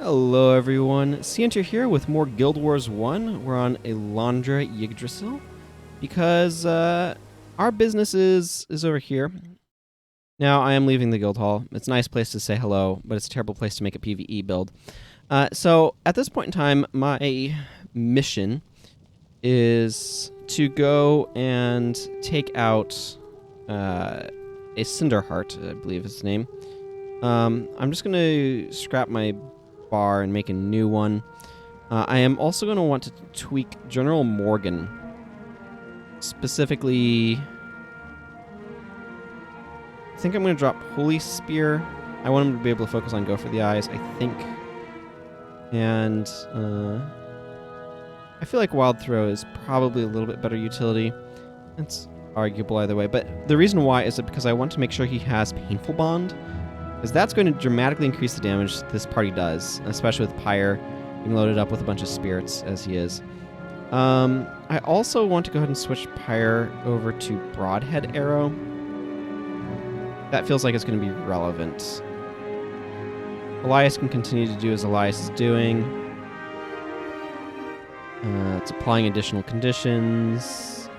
Hello everyone, Cyndr here with more Guild Wars 1. We're on Elandra, Yggdrasill, because our business is over here. Now, I am leaving the guild hall. It's a nice place to say hello, but it's a terrible place to make a PvE build. So, at this point in time, my mission is to go and take out a Cyndr heart, I believe is his name. I'm just going to scrap my bar and make a new one. I am also going to want to tweak General Morgan. Specifically, I think I'm going to drop Holy Spear. I want him to be able to focus on Go for the Eyes, I think. And I feel like Wild Throw is probably a little bit better utility. It's arguable either way, but the reason why is that because I want to make sure he has Painful Bond, because that's going to dramatically increase the damage this party does, especially with Pyre being loaded up with a bunch of spirits, as he is. I also want to go ahead and switch Pyre over to Broadhead Arrow. That feels like it's going to be relevant. Elias can continue to do as Elias is doing. It's applying additional conditions.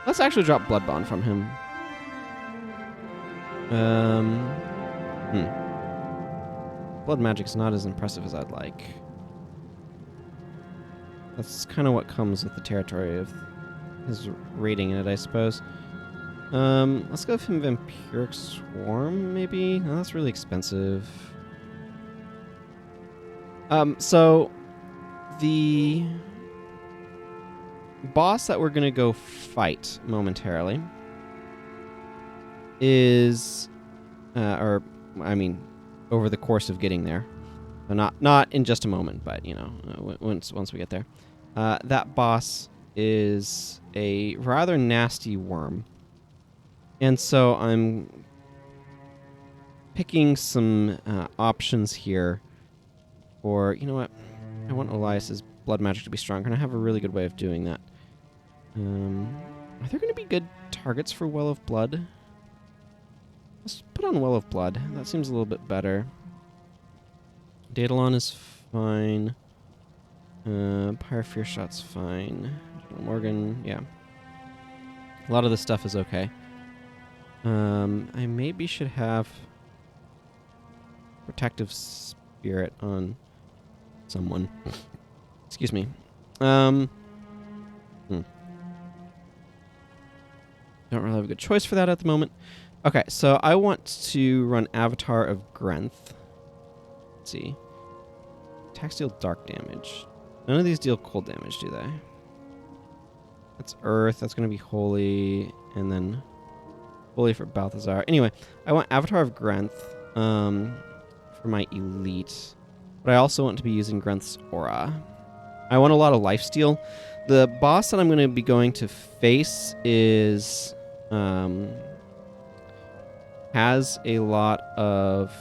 Let's actually drop Blood Bond from him. Blood magic's not as impressive as I'd like. That's kind of what comes with the territory of his rating in it, I suppose. Let's go with him Vampiric Swarm, maybe? No, that's really expensive. So the boss that we're going to go fight momentarily is, over the course of getting there. So not in just a moment, but, you know, once we get there. That boss is a rather nasty worm. And so I'm picking some options here for, you know what, I want Elias's blood magic to be stronger, and I have a really good way of doing that. Are there going to be good targets for Well of Blood? Let's put on Well of Blood. That seems a little bit better. Daedalon is fine. Pyre Fear Shot's fine. Morgan, yeah. A lot of this stuff is okay. I maybe should have Protective Spirit on someone. Excuse me. Don't really have a good choice for that at the moment. Okay, so I want to run Avatar of Grenth. Let's see. Attacks deal dark damage. None of these deal cold damage, do they? That's Earth. That's going to be Holy. And then Holy for Balthazar. Anyway, I want Avatar of Grenth for my Elite. But I also want to be using Grenth's Aura. I want a lot of lifesteal. The boss that I'm going to be going to face is... has a lot of...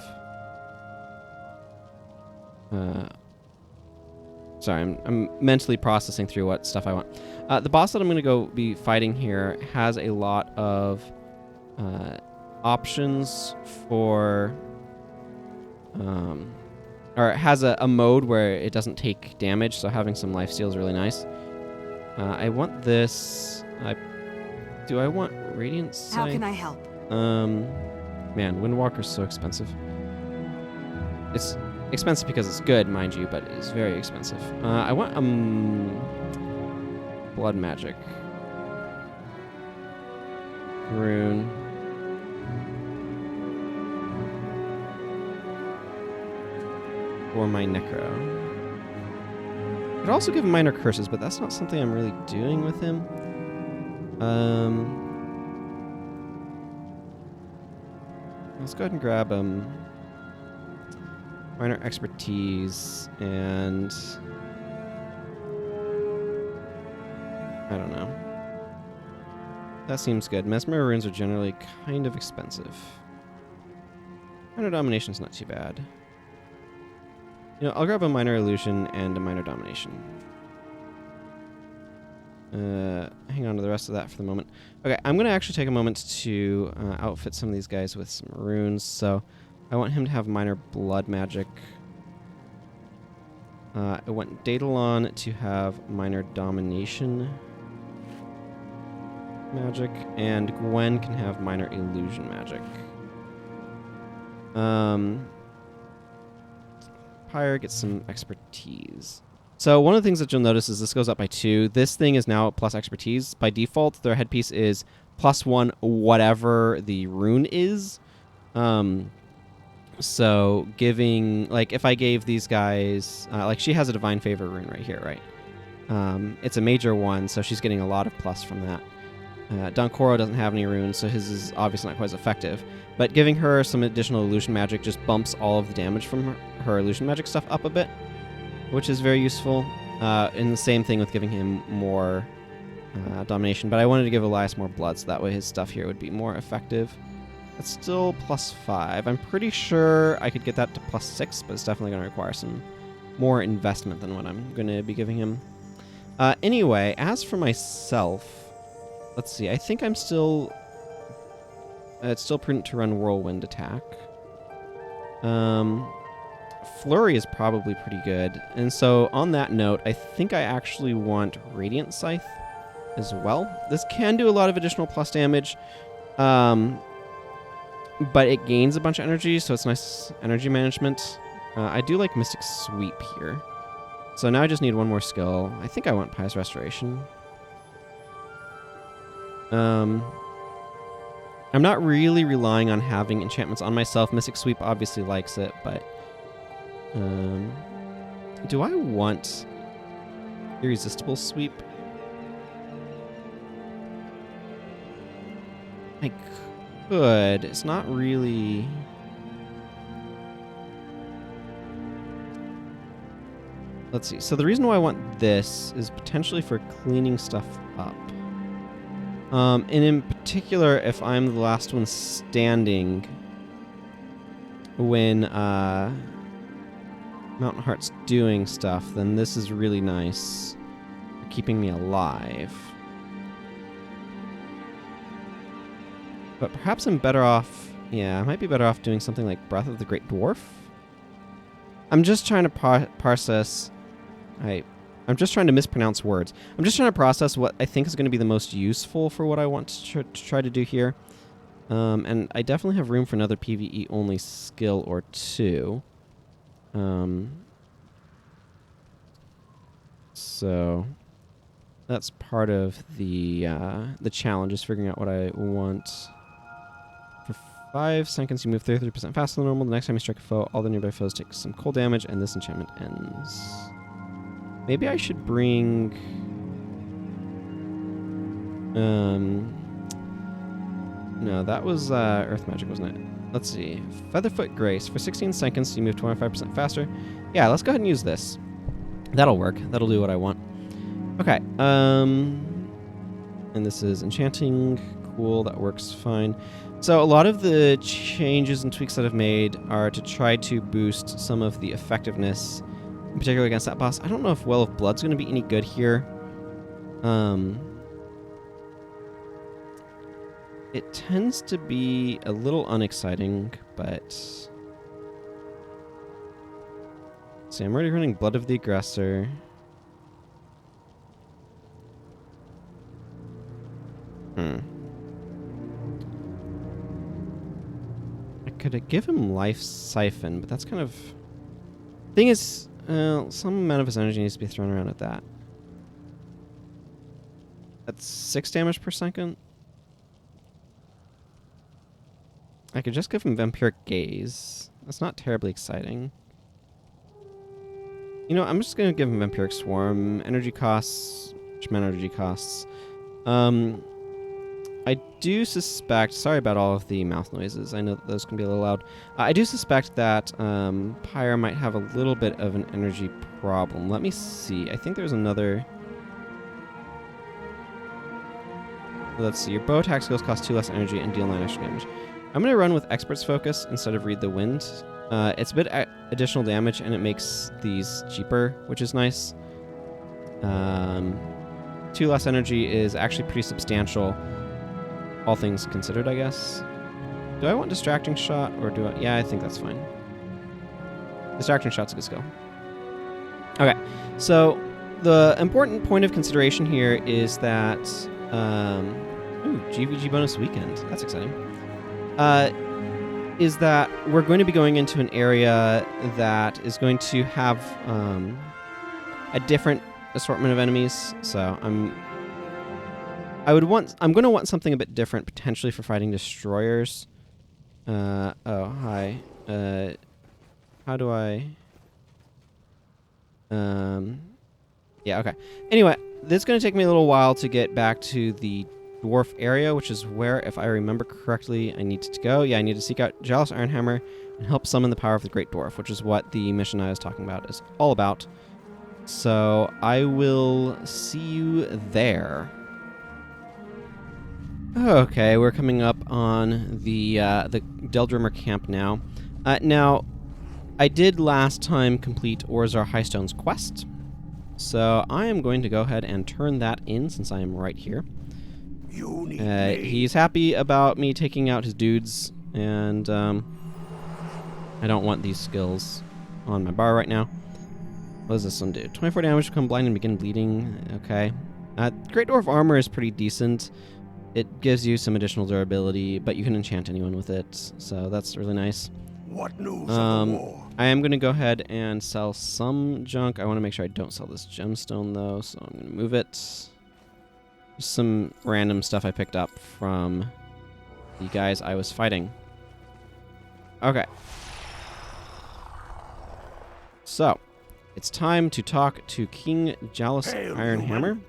sorry, I'm mentally processing through what stuff I want. The boss that I'm going to go be fighting here has a lot of options for... or it has a mode where it doesn't take damage, so having some lifesteal is really nice. I want this... do I want Radiant Sight? How can I help? Man, Windwalker's so expensive. It's expensive because it's good, mind you, but it's very expensive. I want Blood Magic. Rune. Or my Necro. I'd also give him Minor Curses, but that's not something I'm really doing with him. Let's go ahead and grab Minor Expertise and... I don't know. That seems good. Mesmer runes are generally kind of expensive. Minor Domination's not too bad. You know, I'll grab a Minor Illusion and a Minor Domination. Hang on to the rest of that for the moment. Okay, I'm going to actually take a moment to outfit some of these guys with some runes. So I want him to have Minor Blood Magic. I want Daedalon to have minor domination magic, and Gwen can have minor illusion magic. Pyre gets some expertise. So one of the things that you'll notice is this goes up by 2. This thing is now plus expertise. By default, their headpiece is +1 whatever the rune is. So giving, like, if I gave these guys, like, she has a divine favor rune right here, right? It's a major one, so she's getting a lot of plus from that. Donkoro doesn't have any runes, so his is obviously not quite as effective. But giving her some additional illusion magic just bumps all of the damage from her illusion magic stuff up a bit, which is very useful. And the same thing with giving him more domination. But I wanted to give Elias more blood, so that way his stuff here would be more effective. That's still +5. I'm pretty sure I could get that to +6, but it's definitely going to require some more investment than what I'm going to be giving him. Anyway, as for myself, let's see. I think I'm still... it's still prudent to run Whirlwind Attack. Flurry is probably pretty good. And so, on that note, I think I actually want Radiant Scythe as well. This can do a lot of additional plus damage. But it gains a bunch of energy, so it's nice energy management. I do like Mystic Sweep here. So now I just need one more skill. I think I want Pious Restoration. I'm not really relying on having enchantments on myself. Mystic Sweep obviously likes it, but... do I want Irresistible Sweep? I could. It's not really... Let's see. So the reason why I want this is potentially for cleaning stuff up. And in particular, if I'm the last one standing when Mountain Heart's doing stuff, then this is really nice for keeping me alive. But perhaps I'm better off... Yeah, I might be better off doing something like Breath of the Great Dwarf. I'm just trying to process... I'm just trying to mispronounce words. I'm just trying to process what I think is going to be the most useful for what I want to try to do here. And I definitely have room for another PvE-only skill or two. So that's part of the challenge, is figuring out what I want. For 5 seconds, you move 33% faster than normal. The next time you strike a foe, all the nearby foes take some cold damage, and this enchantment ends. Maybe I should bring... No, that was Earth Magic, wasn't it? Let's see. Featherfoot Grace. For 16 seconds, you move 25% faster. Yeah, let's go ahead and use this. That'll work. That'll do what I want. Okay. And this is enchanting. Cool. That works fine. So a lot of the changes and tweaks that I've made are to try to boost some of the effectiveness, in particular against that boss. I don't know if Well of Blood's going to be any good here. It tends to be a little unexciting, but... See, I'm already running Blood of the Aggressor. I could give him Life Siphon, but that's kind of... Thing is, some amount of his energy needs to be thrown around at that. That's 6 damage per second. I could just give him Vampiric Gaze. That's not terribly exciting. You know, I'm just going to give him Vampiric Swarm. Energy costs... energy costs. I do suspect... Sorry about all of the mouth noises. I know that those can be a little loud. I do suspect that Pyre might have a little bit of an energy problem. Let me see. I think there's another... Let's see. Your bow attack skills cost 2 less energy and deal 9 extra damage. I'm going to run with Expert's Focus instead of Read the Wind. It's a bit additional damage, and it makes these cheaper, which is nice. 2 less energy is actually pretty substantial, all things considered, I guess. Do I want Distracting Shot, or do I... Yeah, I think that's fine. Distracting Shot's a good skill. Okay, so the important point of consideration here is that GVG bonus weekend. That's exciting. Is that we're going to be going into an area that is going to have a different assortment of enemies. So I'm going to want something a bit different potentially for fighting destroyers. Oh, hi. How do I? Yeah, okay. Anyway, this is going to take me a little while to get back to the dwarf area, which is where, if I remember correctly, I need to go. Yeah, I need to seek out Jealous Ironhammer and help summon the power of the Great Dwarf, which is what the mission I was talking about is all about. So I will see you there. Okay, we're coming up on the Deldrimmer camp now. Now, I did last time complete Orzar Highstone's quest, so I am going to go ahead and turn that in since I am right here. He's happy about me taking out his dudes, and I don't want these skills on my bar right now. What does this one do? 24 damage, become blind and begin bleeding. Okay. Great Dwarf armor is pretty decent. It gives you some additional durability, but you can enchant anyone with it, so that's really nice. What news of the war? I am going to go ahead and sell some junk. I want to make sure I don't sell this gemstone, though, so I'm going to move it. Just some random stuff I picked up from the guys I was fighting. Okay. So, it's time to talk to King Jealous Ironhammer.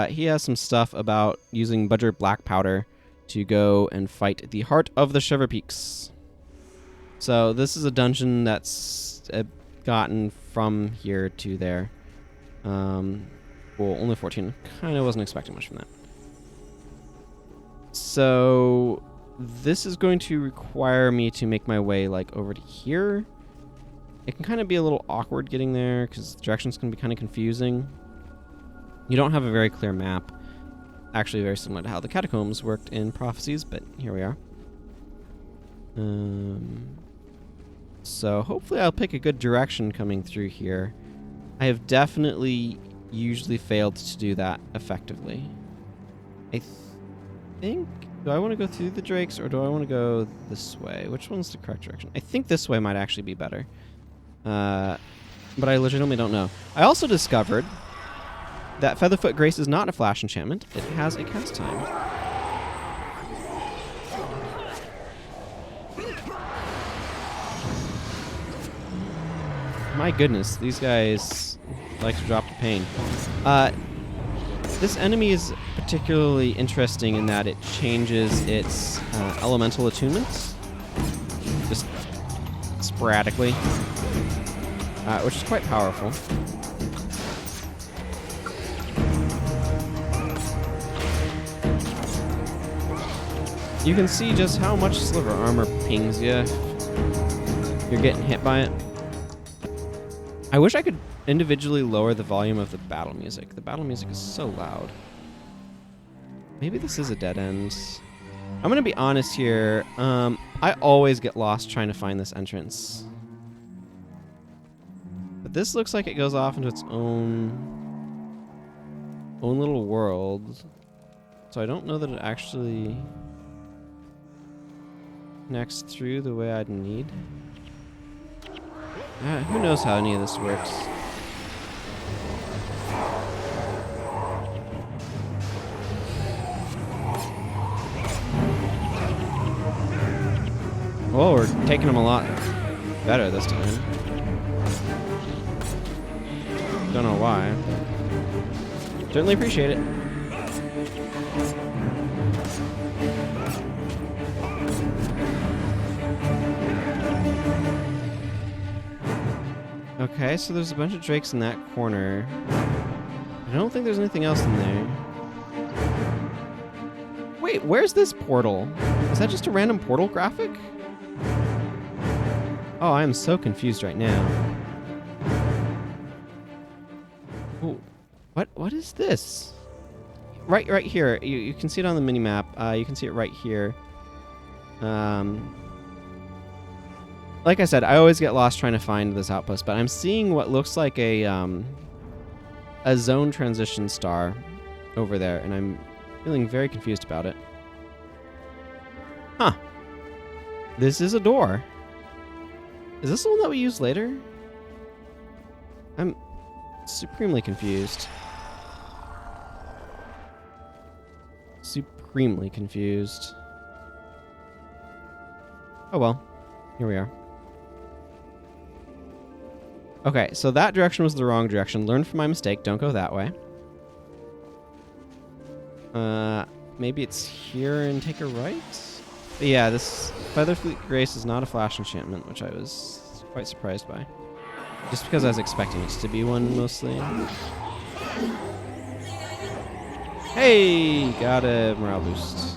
He has some stuff about using Budger Black Powder to go and fight the Heart of the Shiver Peaks. So this is a dungeon that's gotten from here to there. Well, only 14. Kind of wasn't expecting much from that. So this is going to require me to make my way like over to here. It can kind of be a little awkward getting there because the directions can be kind of confusing. You don't have a very clear map. Actually, very similar to how the catacombs worked in Prophecies, but here we are. So hopefully I'll pick a good direction coming through here. I have definitely usually failed to do that effectively. I think... Do I want to go through the drakes or do I want to go this way? Which one's the correct direction? I think this way might actually be better. But I legitimately don't know. I also discovered that Featherfoot Grace is not a flash enchantment. It has a cast time. My goodness, these guys like to drop the pain. This enemy is particularly interesting in that it changes its elemental attunements just sporadically, which is quite powerful. You can see just how much Sliver Armor pings you if you're getting hit by it. I wish I could individually lower the volume of the battle music. The battle music is so loud. Maybe this is a dead end. I'm going to be honest here. I always get lost trying to find this entrance. But this looks like it goes off into its own little world. So I don't know that it actually connects through the way I'd need. Who knows how any of this works. Well, we're taking them a lot better this time. Don't know why. Certainly appreciate it. Okay, so there's a bunch of drakes in that corner. I don't think there's anything else in there. Wait, where's this portal? Is that just a random portal graphic? Oh, I am so confused right now. Ooh, what is this? Right here. You can see it on the mini-map. You can see it right here. Like I said, I always get lost trying to find this outpost, but I'm seeing what looks like a zone transition star over there, and I'm feeling very confused about it. Huh. This is a door. Is this the one that we use later? I'm supremely confused. Supremely confused. Oh well. Here we are. Okay, so that direction was the wrong direction. Learn from my mistake. Don't go that way. Maybe it's here and take a right? But yeah, this Featherfleet Grace is not a flash enchantment, which I was quite surprised by. Just because I was expecting it to be one, mostly. Hey! Got a morale boost.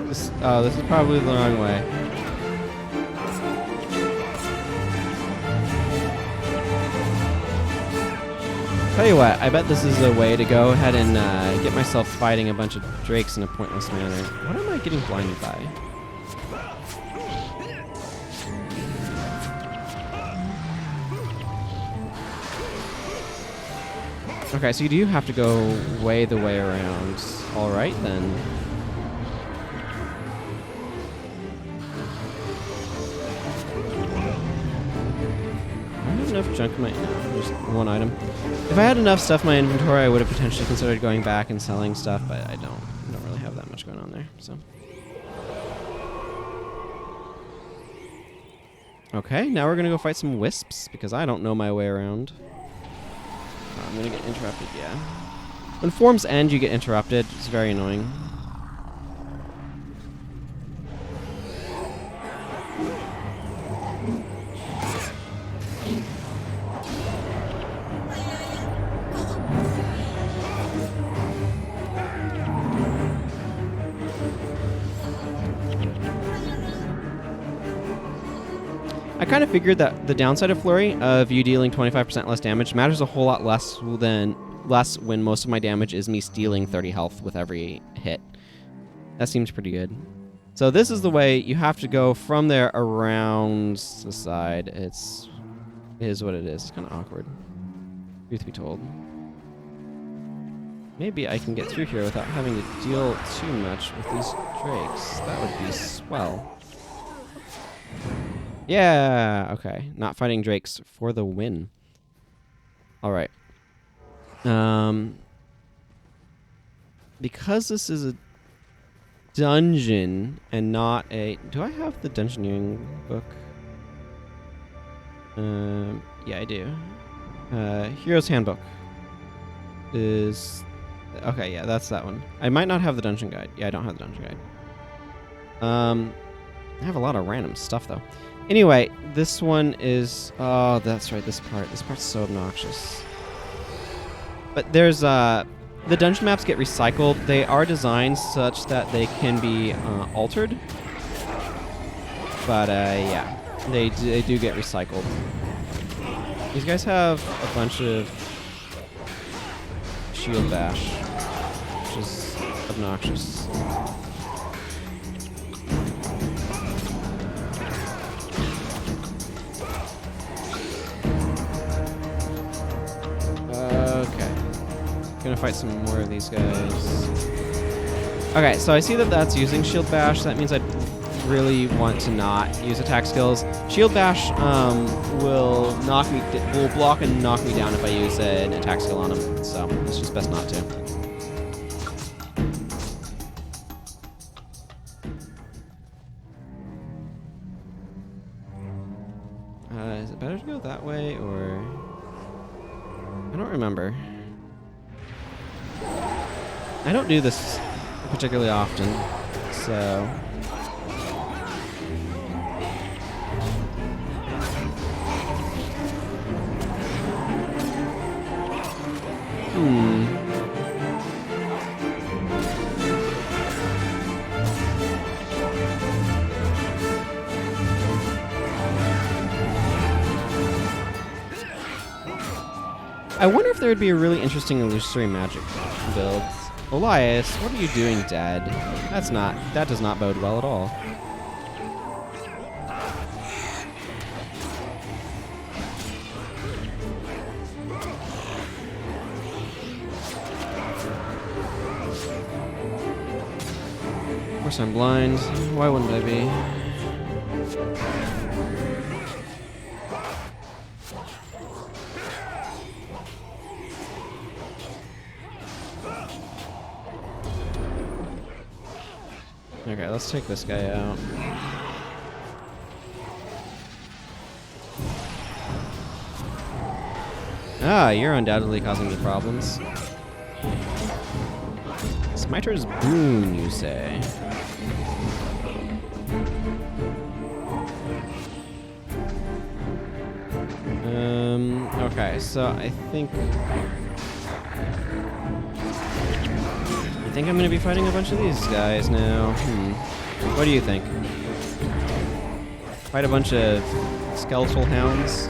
This is probably the wrong way. Tell you what, I bet this is a way to go ahead and get myself fighting a bunch of drakes in a pointless manner. What am I getting blinded by? Okay, so you do have to go way the way around. Alright then. Enough junk in my... No, just one item. If I had enough stuff in my inventory, I would have potentially considered going back and selling stuff, but I don't really have that much going on there, so. Okay, now we're gonna go fight some wisps, because I don't know my way around. I'm gonna get interrupted, yeah. When forms end, you get interrupted. It's very annoying. I kind of figured that the downside of Flurry, of you dealing 25% less damage, matters a whole lot less when most of my damage is me stealing 30 health with every hit. That seems pretty good. So this is the way you have to go from there around the side. It is what it is. It's kind of awkward, truth be told. Maybe I can get through here without having to deal too much with these drakes. That would be swell. Yeah, okay. Not fighting drakes for the win. Alright. Because this is a dungeon and not a... Do I have the dungeoneering book? Yeah, I do. Hero's Handbook is... Okay, yeah, that's that one. I might not have the dungeon guide. Yeah, I don't have the dungeon guide. I have a lot of random stuff, though. Anyway, this one is... Oh, that's right, this part. This part's so obnoxious. But there's... The dungeon maps get recycled. They are designed such that they can be altered. But, yeah. They do get recycled. These guys have a bunch of shield bash, which is obnoxious. Okay. Gonna fight some more of these guys. Okay, so I see that that's using shield bash. That means I'd really want to not use attack skills. Shield bash will block and knock me down if I use an attack skill on him. So it's just best not to. Is it better to go that way or? I don't remember. I don't do this particularly often, so. I wonder if there would be a really interesting illusory magic build. Elias, what are you doing dead? That does not bode well at all. Of course I'm blind. Why wouldn't I be? Okay, let's take this guy out. Ah, you're undoubtedly causing me problems. Smiter's boon, you say? Okay, so I think I'm gonna be fighting a bunch of these guys now. What do you think? Fight a bunch of skeletal hounds?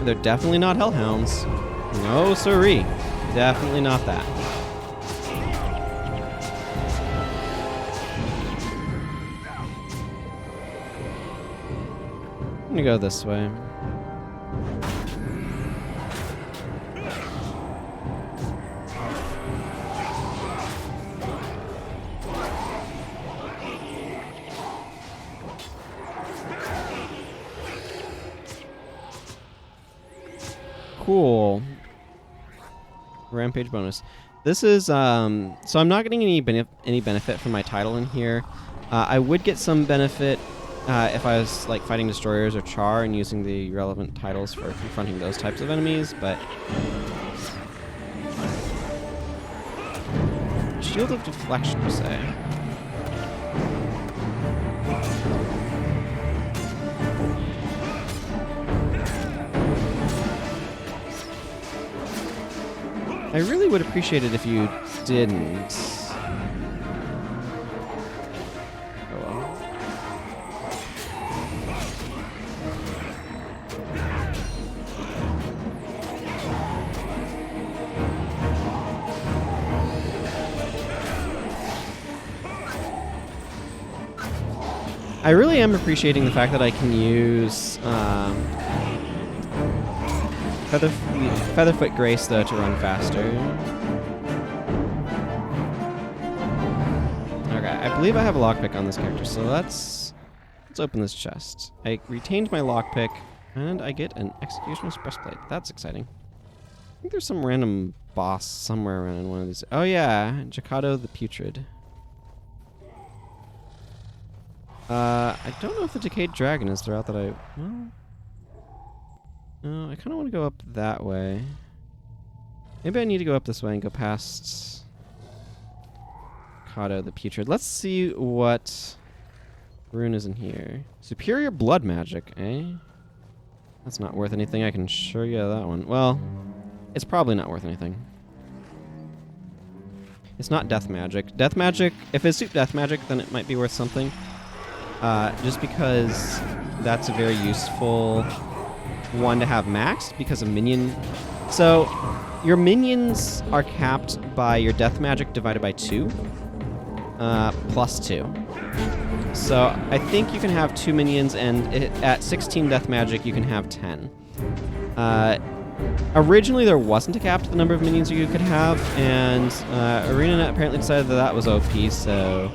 They're definitely not hellhounds. No siree. Definitely not that. I'm gonna go this way. Cool. Rampage bonus. This is so I'm not getting any benefit from my title in here. I would get some benefit if I was like fighting destroyers or char and using the relevant titles for confronting those types of enemies, but shield of deflection, you say? I really would appreciate it if you didn't. Oh well. I really am appreciating the fact that I can use Featherfoot Grace, though, to run faster. Okay, I believe I have a lockpick on this character, so let's open this chest. I retained my lockpick, and I get an Executioner's Breastplate. That's exciting. I think there's some random boss somewhere around in one of these. Oh yeah, Jakado the Putrid. I don't know if the Decayed Dragon is the route that I... Well... No, I kind of want to go up that way. Maybe I need to go up this way and go past Kato the Putrid. Let's see what rune is in here. Superior blood magic, eh? That's not worth anything. I can assure you that one. Well, it's probably not worth anything. It's not death magic. Death magic, if it's death magic, then it might be worth something. Just because that's a very useful one to have maxed because of minion. So your minions are capped by your death magic divided by 2, plus 2. So I think you can have 2 minions, and at 16 death magic you can have 10. Originally there wasn't a cap to the number of minions you could have, and ArenaNet apparently decided that that was OP, so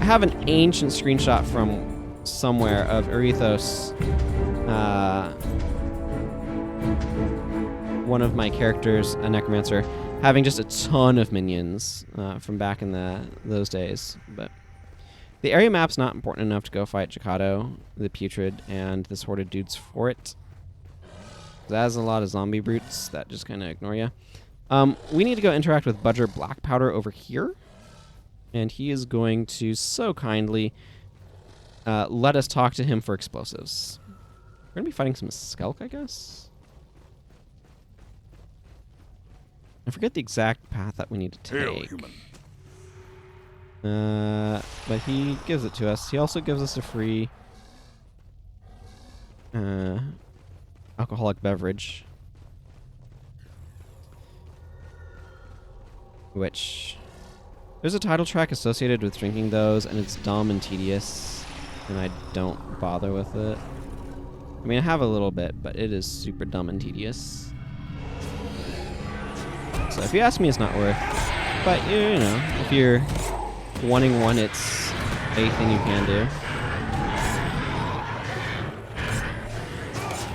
I have an ancient screenshot from somewhere of Erethos, one of my characters, a necromancer, having just a ton of minions from back in those days. But the area map's not important enough to go fight Jakado, the Putrid, and this horde of dudes for it. That has a lot of zombie brutes that just kind of ignore you. We need to go interact with Budger Blackpowder over here, and he is going to so kindly let us talk to him for explosives. We're going to be fighting some Skelk, I guess? I forget the exact path that we need to take. Hail, human. But he gives it to us. He also gives us a free alcoholic beverage. Which... There's a title track associated with drinking those, and it's dumb and tedious, and I don't bother with it. I mean, I have a little bit, but it is super dumb and tedious. So if you ask me, it's not worth. But, you know, if you're wanting one, it's a thing you can do.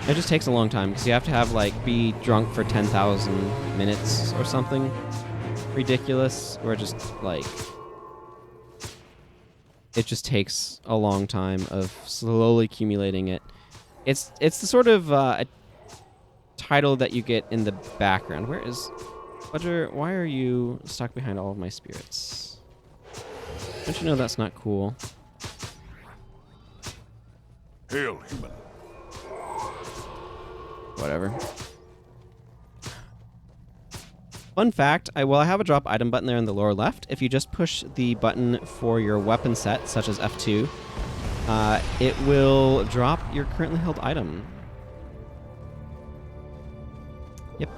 It just takes a long time, because you have to have, like, be drunk for 10,000 minutes or something ridiculous, or just, like... It just takes a long time of slowly accumulating it. It's the sort of a title that you get in the background. Where is... Budger, why are you stuck behind all of my spirits? Don't you know that's not cool? Hail, human. Whatever. Fun fact, I have a drop item button there in the lower left. If you just push the button for your weapon set, such as F2, it will drop your currently held item. Yep.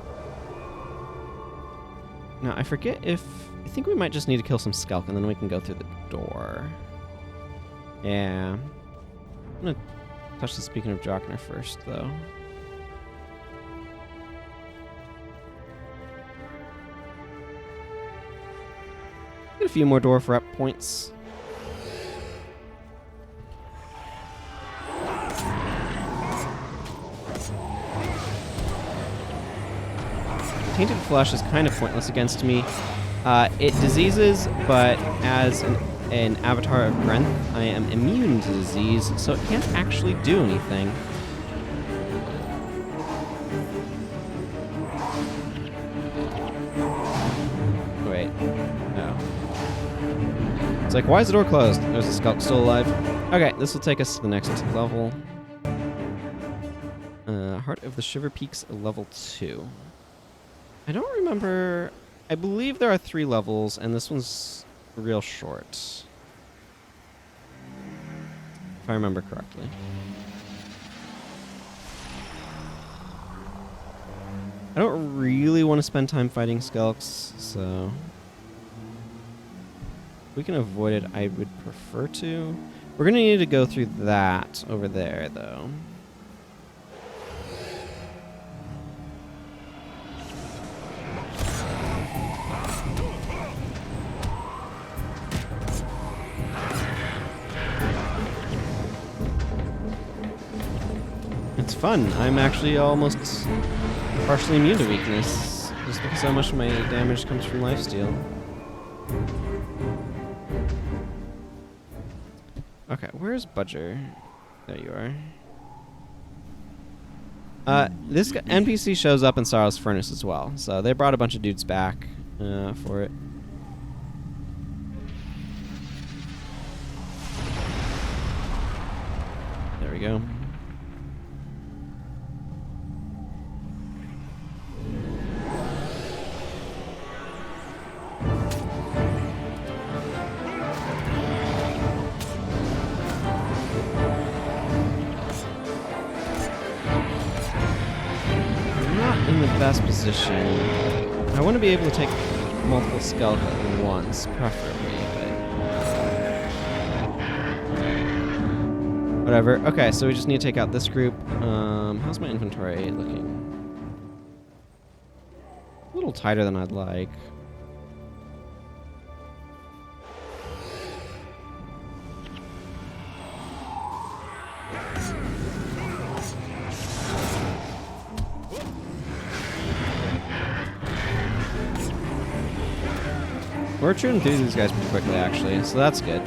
Now, I forget if... I think we might just need to kill some Skelk, and then we can go through the door. Yeah. I'm gonna touch the Speaking of Jockner first, though. Get a few more dwarf rep points. Tainted Flesh is kind of pointless against me. It diseases, but as an avatar of Grenth, I am immune to disease, so it can't actually do anything. Wait. No. It's like, why is the door closed? There's a Skelk still alive. Okay, this will take us to the next level. Heart of the Shiver Peaks, level 2. I don't remember... I believe there are 3 levels, and this one's real short. If I remember correctly. I don't really want to spend time fighting Skelks, so... If we can avoid it, I would prefer to. We're going to need to go through that over there, though. It's fun. I'm actually almost partially immune to weakness, just because so much of my damage comes from lifesteal. Okay, where's Budger? There you are. This NPC shows up in Sorrow's Furnace as well, so they brought a bunch of dudes back for it. There we go. Best position. I want to be able to take multiple Skelk at once, preferably, but... Whatever. Okay, so we just need to take out this group. How's my inventory looking? A little tighter than I'd like. We're shooting through these guys pretty quickly, actually, so that's good.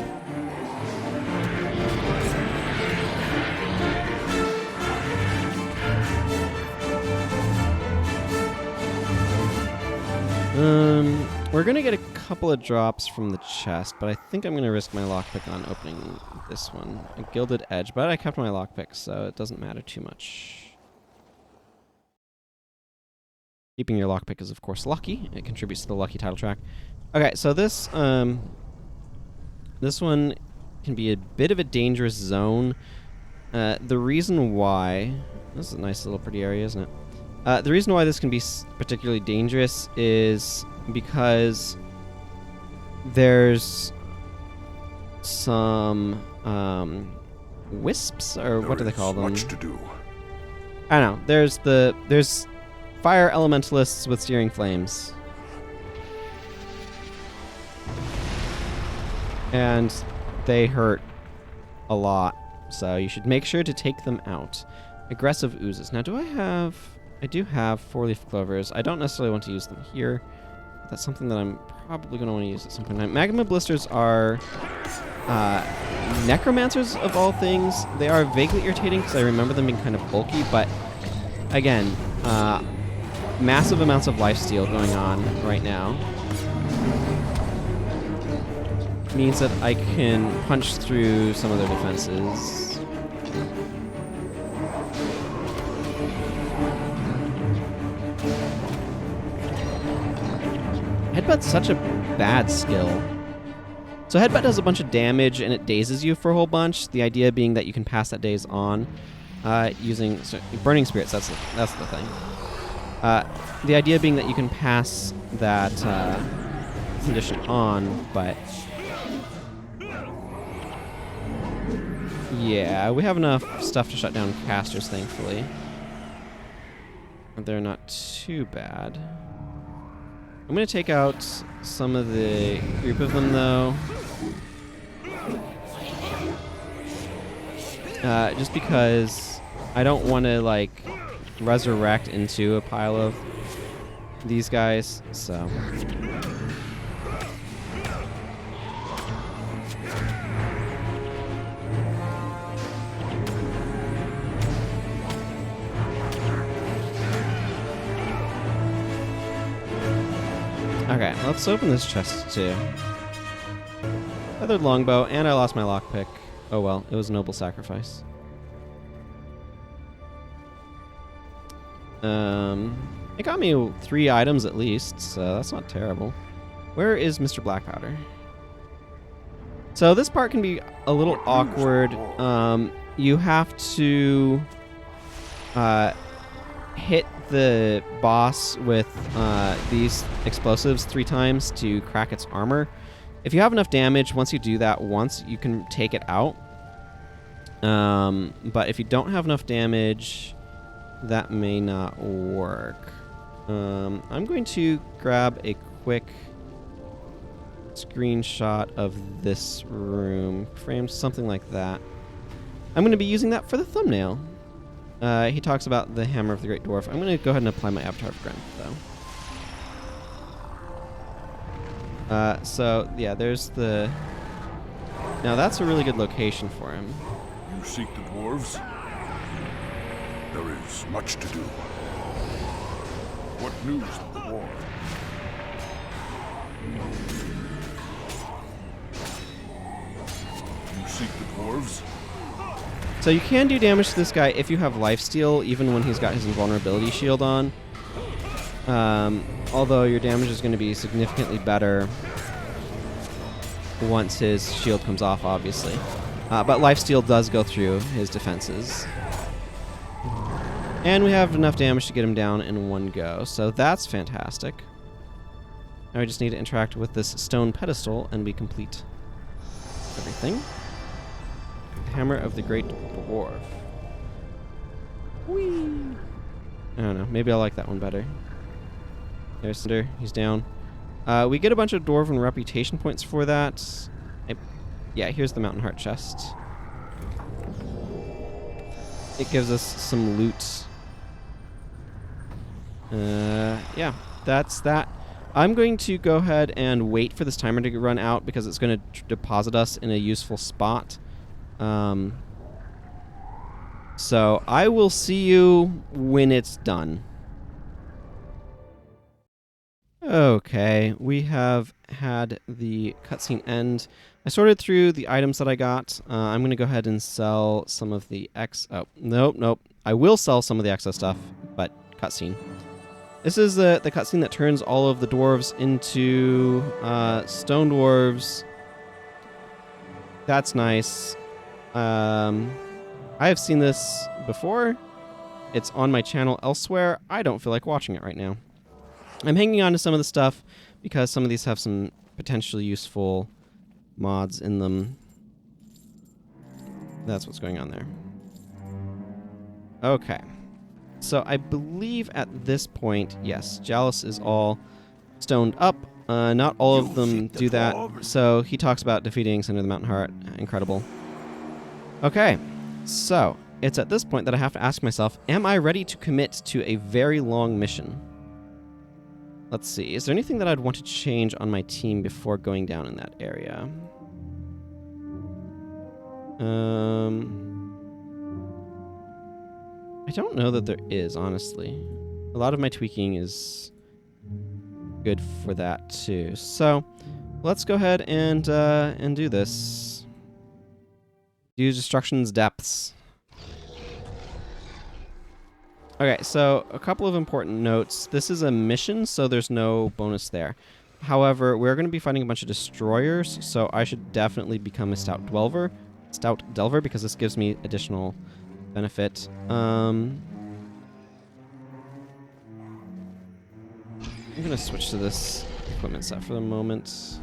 We're gonna get a couple of drops from the chest, but I think I'm gonna risk my lockpick on opening this one. A Gilded Edge, but I kept my lockpick, so it doesn't matter too much. Keeping your lockpick is, of course, lucky. It contributes to the lucky title track. Okay, so this one can be a bit of a dangerous zone. The reason why... This is a nice little pretty area, isn't it? The reason why this can be particularly dangerous is because there's some wisps, or what do they call them? Much to do. I don't know. There's fire elementalists with steering flames. And they hurt a lot, so you should make sure to take them out. Aggressive oozes. Now, I do have 4-leaf clovers. I don't necessarily want to use them here. That's something that I'm probably going to want to use at some point. Magma blisters are necromancers of all things. They are vaguely irritating because I remember them being kind of bulky, but again, massive amounts of lifesteal going on right now. Means that I can punch through some of their defenses. Headbutt's such a bad skill. So Headbutt does a bunch of damage and it dazes you for a whole bunch. The idea being that you can pass that daze on using Burning Spirits. That's the thing. The idea being that you can pass that condition on, but yeah, we have enough stuff to shut down casters, thankfully. They're not too bad. I'm going to take out some of the group of them, though. Just because I don't want to, like, resurrect into a pile of these guys, so... Okay, let's open this chest too. Feathered longbow, and I lost my lockpick. Oh well, it was a noble sacrifice. It got me 3 items at least, so that's not terrible. Where is Mr. Blackpowder? So this part can be a little awkward. You have to hit the boss with these explosives 3 times to crack its armor. If you have enough damage, once you do that once, you can take it out. But if you don't have enough damage, that may not work. I'm going to grab a quick screenshot of this room, framed something like that. I'm going to be using that for the thumbnail. He talks about the Hammer of the Great Dwarf. I'm going to go ahead and apply my Avatar of Grant, though. So, yeah, there's the... Now, that's a really good location for him. You seek the dwarves? There is much to do. What news of the war? You seek the dwarves? So you can do damage to this guy if you have lifesteal, even when he's got his invulnerability shield on. Although your damage is going to be significantly better once his shield comes off, obviously. But lifesteal does go through his defenses. And we have enough damage to get him down in one go, so that's fantastic. Now we just need to interact with this stone pedestal, and we complete everything. Hammer of the Great Dwarf. Whee! I don't know. Maybe I like that one better. There's Cyndr. He's down. We get a bunch of Dwarven reputation points for that. Yeah, here's the Mountain Heart chest. It gives us some loot. Yeah, that's that. I'm going to go ahead and wait for this timer to run out because it's going to deposit us in a useful spot. So I will see you when it's done. Okay, we have had the cutscene end. I sorted through the items that I got. I'm going to go ahead and sell some of the nope. I will sell some of the extra stuff, but cutscene. This is the cutscene that turns all of the dwarves into stone dwarves. That's nice. I have seen this before. It's on my channel elsewhere. I don't feel like watching it right now. I'm hanging on to some of the stuff because some of these have some potentially useful mods in them. That's what's going on there. Okay. So I believe at this point, yes, Jalus is all stoned up. Not all of them do that. So he talks about defeating Cyndr the Mountain Heart. Incredible. Okay. So it's at this point that I have to ask myself, am I ready to commit to a very long mission? Let's see. Is there anything that I'd want to change on my team before going down in that area? I don't know that there is, honestly. A lot of my tweaking is good for that too. So let's go ahead and do this. Use Destruction's Depths. Okay, so a couple of important notes. This is a mission, so there's no bonus there. However, we're going to be fighting a bunch of destroyers, so I should definitely become a Stout Delver, because this gives me additional benefit. I'm going to switch to this equipment set for the moment.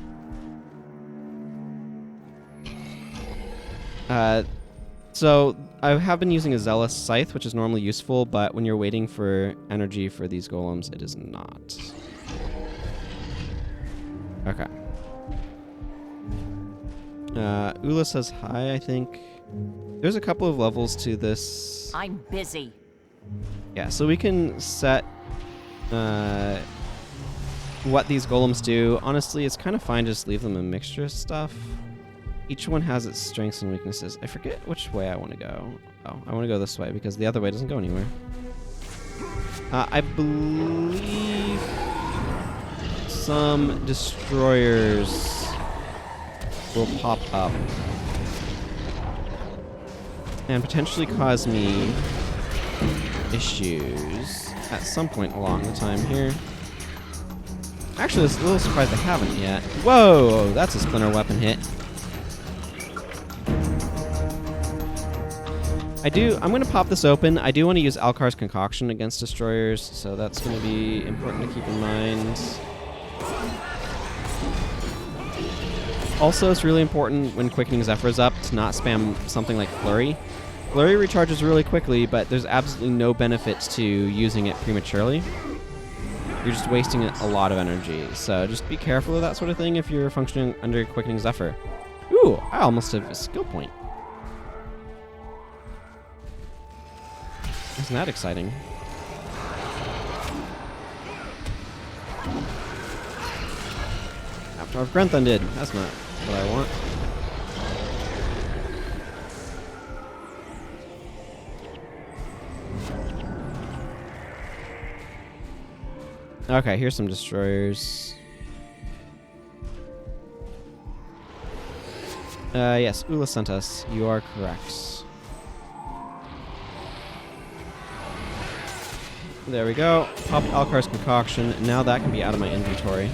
So I have been using a Zealous Scythe, which is normally useful, but when you're waiting for energy for these golems, it is not. Okay. Ula says hi, I think. There's a couple of levels to this. I'm busy. Yeah, so we can set what these golems do. Honestly, it's kind of fine to just leave them a mixture of stuff. Each one has its strengths and weaknesses. I forget which way I want to go. Oh, I want to go this way because the other way doesn't go anywhere. I believe some destroyers will pop up and potentially cause me issues at some point along the time here. Actually, it's a little surprised I haven't yet. Whoa, that's a splinter weapon hit. I'm going to pop this open. I do want to use Alkar's Concoction against destroyers, so that's going to be important to keep in mind. Also, it's really important when Quickening Zephyr is up to not spam something like Flurry. Flurry recharges really quickly, but there's absolutely no benefit to using it prematurely. You're just wasting a lot of energy, so just be careful of that sort of thing if you're functioning under Quickening Zephyr. Ooh, I almost have a skill point. Isn't that exciting? After I've Grenthon did. That's not what I want. Okay, here's some destroyers. Yes, Ula sent us. You are correct. There we go. Pop Alkar's Concoction. Now that can be out of my inventory.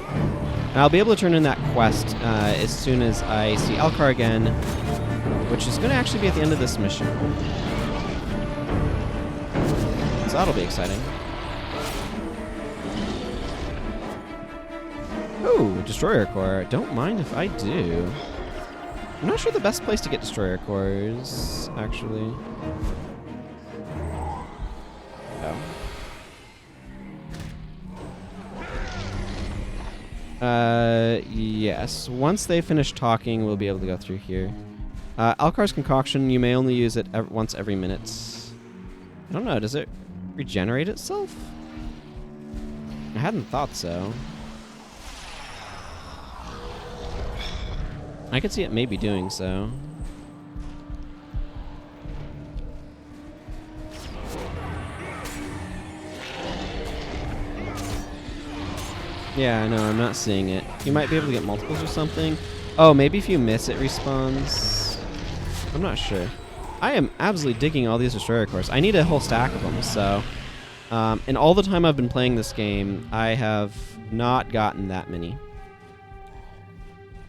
And I'll be able to turn in that quest as soon as I see Alkar again, which is going to actually be at the end of this mission. So that'll be exciting. Ooh, Destroyer Core. Don't mind if I do. I'm not sure the best place to get Destroyer Cores, actually. Yes. Once they finish talking, we'll be able to go through here. Alkar's Concoction, you may only use it once every minute. I don't know, does it regenerate itself? I hadn't thought so. I could see it maybe doing so. Yeah, no, I'm not seeing it. You might be able to get multiples or something. Oh, maybe if you miss, it respawns. I'm not sure. I am absolutely digging all these Destroyer Cores. I need a whole stack of them, so... and all the time I've been playing this game, I have not gotten that many.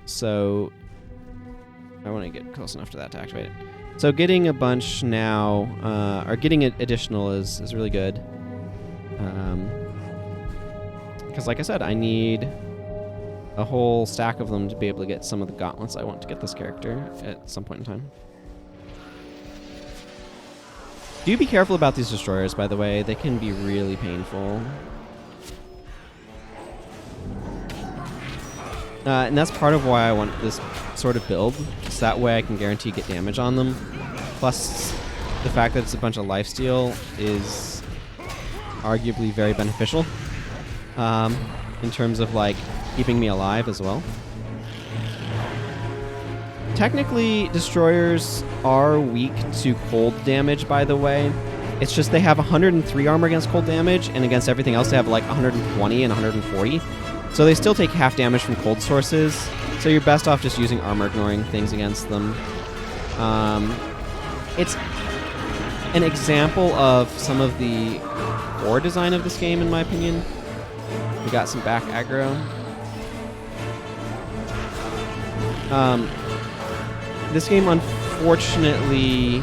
So... I want to get close enough to that to activate it. So getting a bunch now, or getting it additional is really good. Because like I said, I need a whole stack of them to be able to get some of the gauntlets I want to get this character at some point in time. Do be careful about these destroyers, by the way. They can be really painful. And that's part of why I want this sort of build, so that way I can guarantee get damage on them. Plus, the fact that it's a bunch of lifesteal is arguably very beneficial in terms of like keeping me alive as well. Technically, destroyers are weak to cold damage, by the way. It's just they have 103 armor against cold damage, and against everything else they have like 120 and 140. So they still take half damage from cold sources, so you're best off just using armor ignoring things against them. It's an example of some of the core design of this game, in my opinion. We got some back aggro. This game, unfortunately,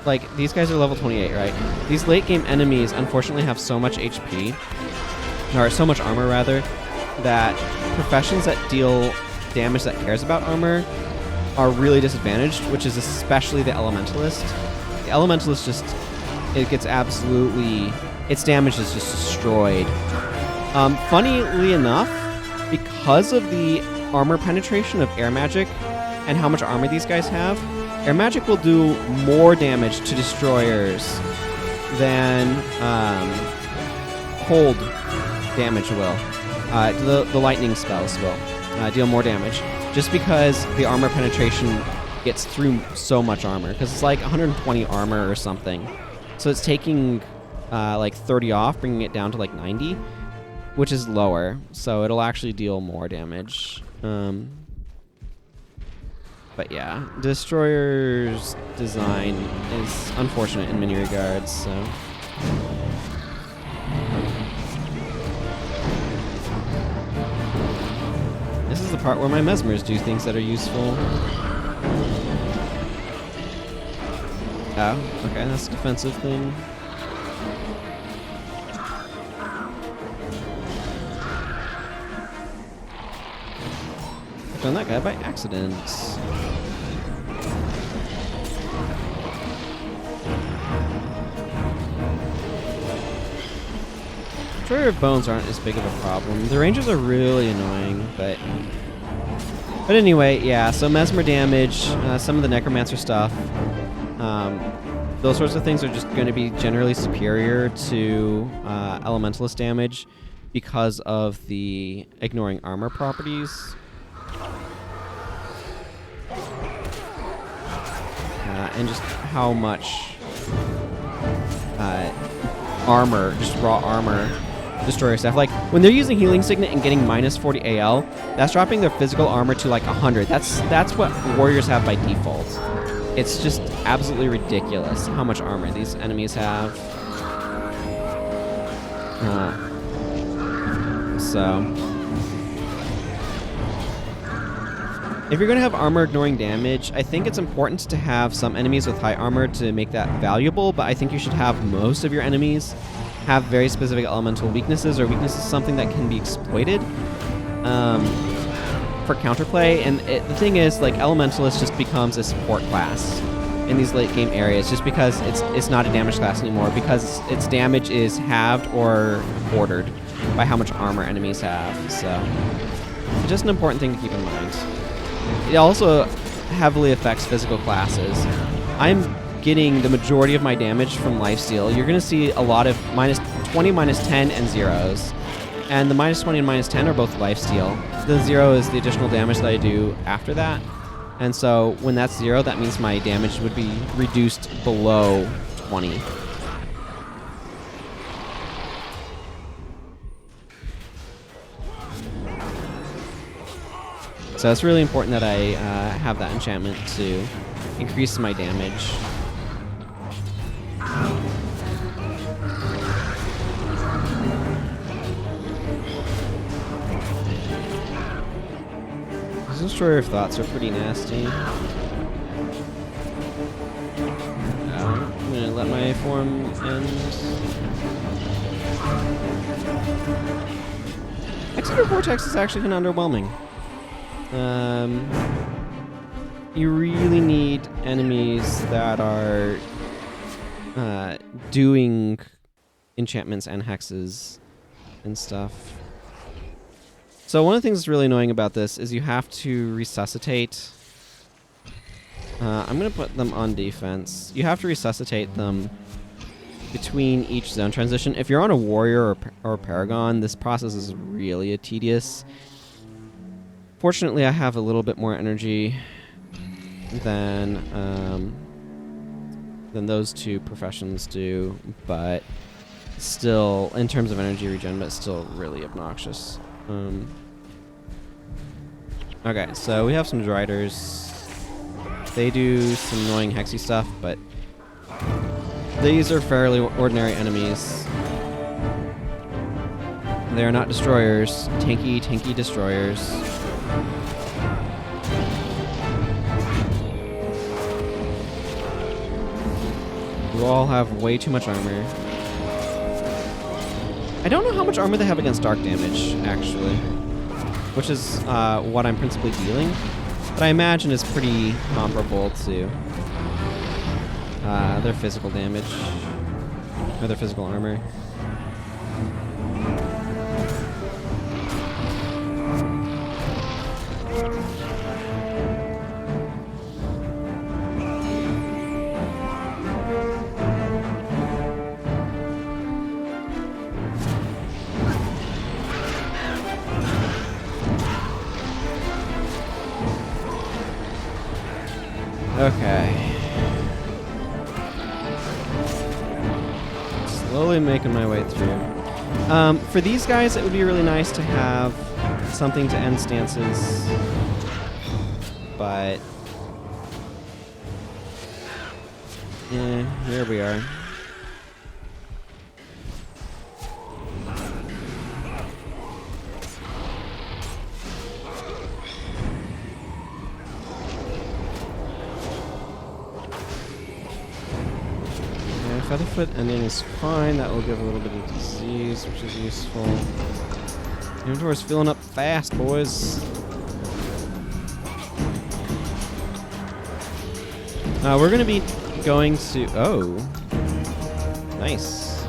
like, these guys are level 28, right? These late game enemies, unfortunately, have so much HP, or so much armor, rather, that professions that deal damage that cares about armor are really disadvantaged, which is especially the Elementalist. The Elementalist just, it gets absolutely, its damage is just destroyed. Funnily enough, because of the armor penetration of air magic and how much armor these guys have, air magic will do more damage to destroyers than cold damage will. The lightning spells will deal more damage, just because the armor penetration gets through so much armor, because it's like 120 armor or something. So it's taking like 30 off, bringing it down to like 90, which is lower. So it'll actually deal more damage. But yeah, Destroyer's design is unfortunate in many regards, so... This is the part where my Mesmers do things that are useful. Oh, okay, that's a defensive thing. I've done that guy by accident. Destroyer of Bones aren't as big of a problem. The Rangers are really annoying, but anyway, yeah, so Mesmer damage, some of the Necromancer stuff, those sorts of things are just going to be generally superior to Elementalist damage because of the ignoring armor properties. And just how much armor, just raw armor, destroyer stuff. Like, when they're using Healing Signet and getting minus 40 AL, that's dropping their physical armor to like 100. That's what warriors have by default. It's just absolutely ridiculous how much armor these enemies have. If you're going to have armor ignoring damage, I think it's important to have some enemies with high armor to make that valuable, but I think you should have most of your enemies have very specific elemental weaknesses, or weaknesses something that can be exploited for counterplay. And the thing is, like, Elementalist just becomes a support class in these late game areas, just because it's not a damage class anymore, because its damage is halved or ordered by how much armor enemies have. So it's just an important thing to keep in mind. It also heavily affects physical classes. I'm getting the majority of my damage from lifesteal. You're going to see a lot of minus 20, minus 10, and zeros. And the minus 20 and minus 10 are both lifesteal. The 0 is the additional damage that I do after that. And so when that's 0, that means my damage would be reduced below 20. So it's really important that I have that enchantment to increase my damage. These Destroyer of Thoughts are pretty nasty. I'm gonna let my form end. Exeter Vortex is actually kind of underwhelming. You really need enemies that are doing enchantments and hexes and stuff. So one of the things that's really annoying about this is you have to resuscitate. I'm going to put them on defense. You have to resuscitate them between each zone transition. If you're on a warrior or paragon, this process is really tedious. Fortunately, I have a little bit more energy than those two professions do, but still, in terms of energy regen, but still really obnoxious. Okay, so we have some Driders. They do some annoying hexy stuff, but these are fairly ordinary enemies. They are not destroyers. Tanky destroyers. You all have way too much armor. I don't know how much armor they have against dark damage, actually, which is what I'm principally dealing, but I imagine is pretty comparable to their physical damage, or their physical armor. Okay. Slowly making my way through. For these guys, it would be really nice to have something to end stances, but here we are. Featherfoot ending is fine. That will give a little bit of disease, which is useful. Inventory's filling up fast, boys. We're going to be going to... Oh. Nice.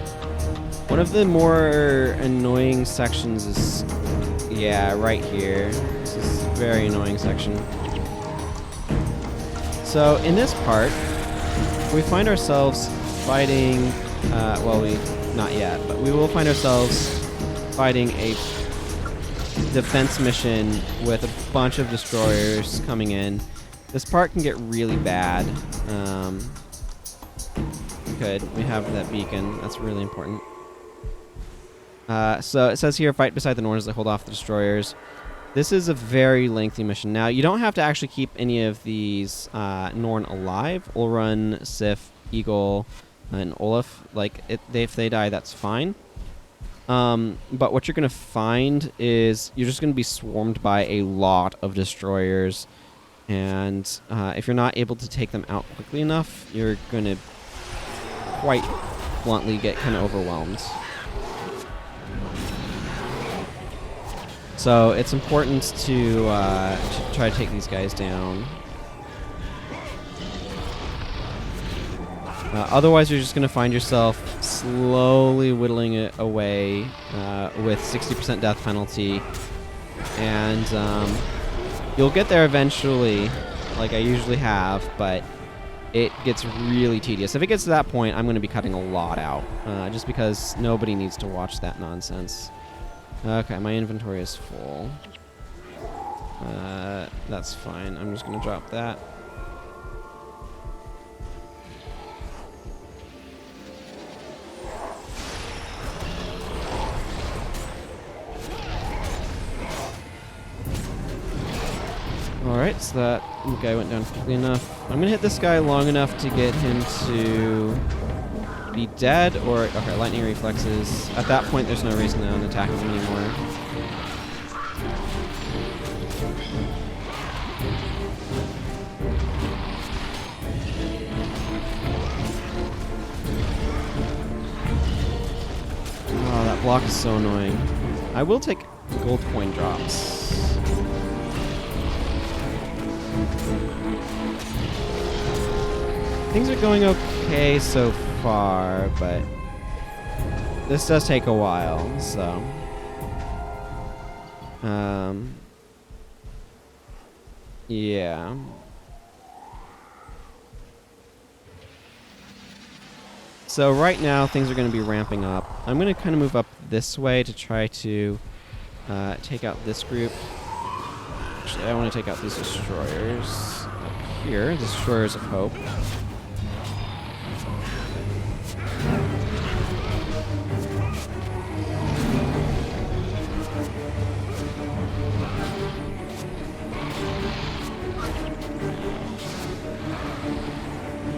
One of the more annoying sections is... Yeah, right here. This is a very annoying section. So, in this part, we find ourselves fighting, not yet, but we will find ourselves fighting a defense mission with a bunch of destroyers coming in. This part can get really bad. Good, we have that beacon. That's really important. So it says here, fight beside the Norns that hold off the destroyers. This is a very lengthy mission. Now, you don't have to actually keep any of these Norn alive. Ulrun, Sif, Eagle, and Olaf, if they die, that's fine. But what you're going to find is you're just going to be swarmed by a lot of destroyers. And if you're not able to take them out quickly enough, you're going to quite bluntly get kind of overwhelmed. So it's important to try to take these guys down. Otherwise, you're just going to find yourself slowly whittling it away with 60% death penalty. And you'll get there eventually, like I usually have, but it gets really tedious. If it gets to that point, I'm going to be cutting a lot out, just because nobody needs to watch that nonsense. Okay, my inventory is full. That's fine. I'm just going to drop that. Alright, so that guy went down quickly enough. I'm going to hit this guy long enough to get him to be dead, or... Okay, lightning reflexes. At that point, there's no reason to attack him anymore. block is so annoying. I will take gold coin drops. Things are going okay so far, but this does take a while, so... yeah. So right now, things are going to be ramping up. I'm going to kind of move up this way to try to take out this group. Actually, I want to take out these destroyers up here. The destroyers of hope.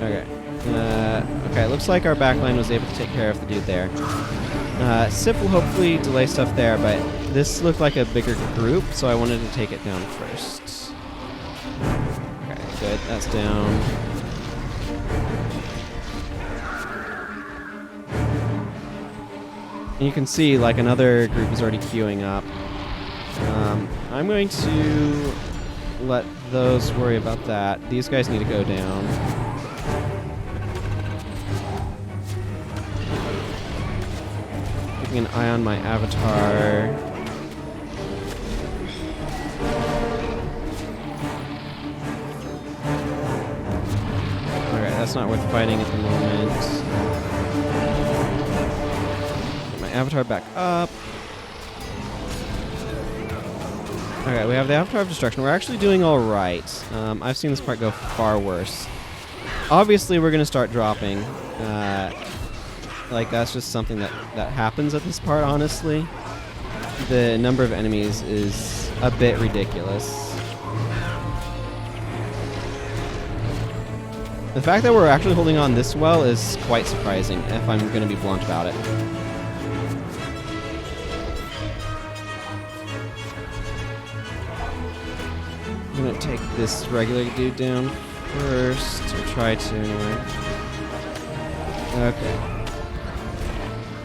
Okay. Okay, looks like our backline was able to take care of the dude there. Sip will hopefully delay stuff there, but this looked like a bigger group, so I wanted to take it down first. Okay, good. That's down. And you can see, like, another group is already queuing up. I'm going to let those worry about that. These guys need to go down. Keeping an eye on my avatar. Okay, that's not worth fighting at the moment. Get my avatar back up. Okay, we have the Avatar of Destruction. We're actually doing all right. I've seen this part go far worse. Obviously, we're going to start dropping. Like, that's just something that happens at this part, honestly. The number of enemies is a bit ridiculous. The fact that we're actually holding on this well is quite surprising, if I'm going to be blunt about it. I'm going to take this regular dude down first, or try to anyway. Okay.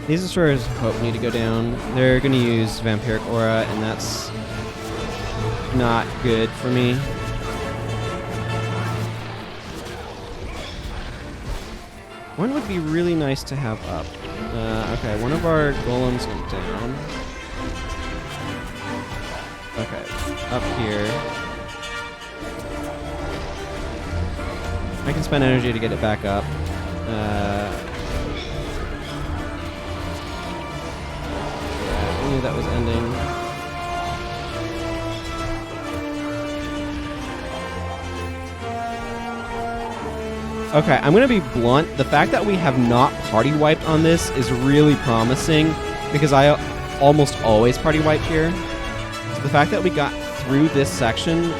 These destroyers of hope need to go down. They're going to use Vampiric Aura, and that's not good for me. One would be really nice to have up. Okay, one of our golems went down. Okay, up here. I can spend energy to get it back up. I knew that was ending. Okay, I'm going to be blunt. The fact that we have not party wiped on this is really promising because I almost always party wipe here. So the fact that we got through this section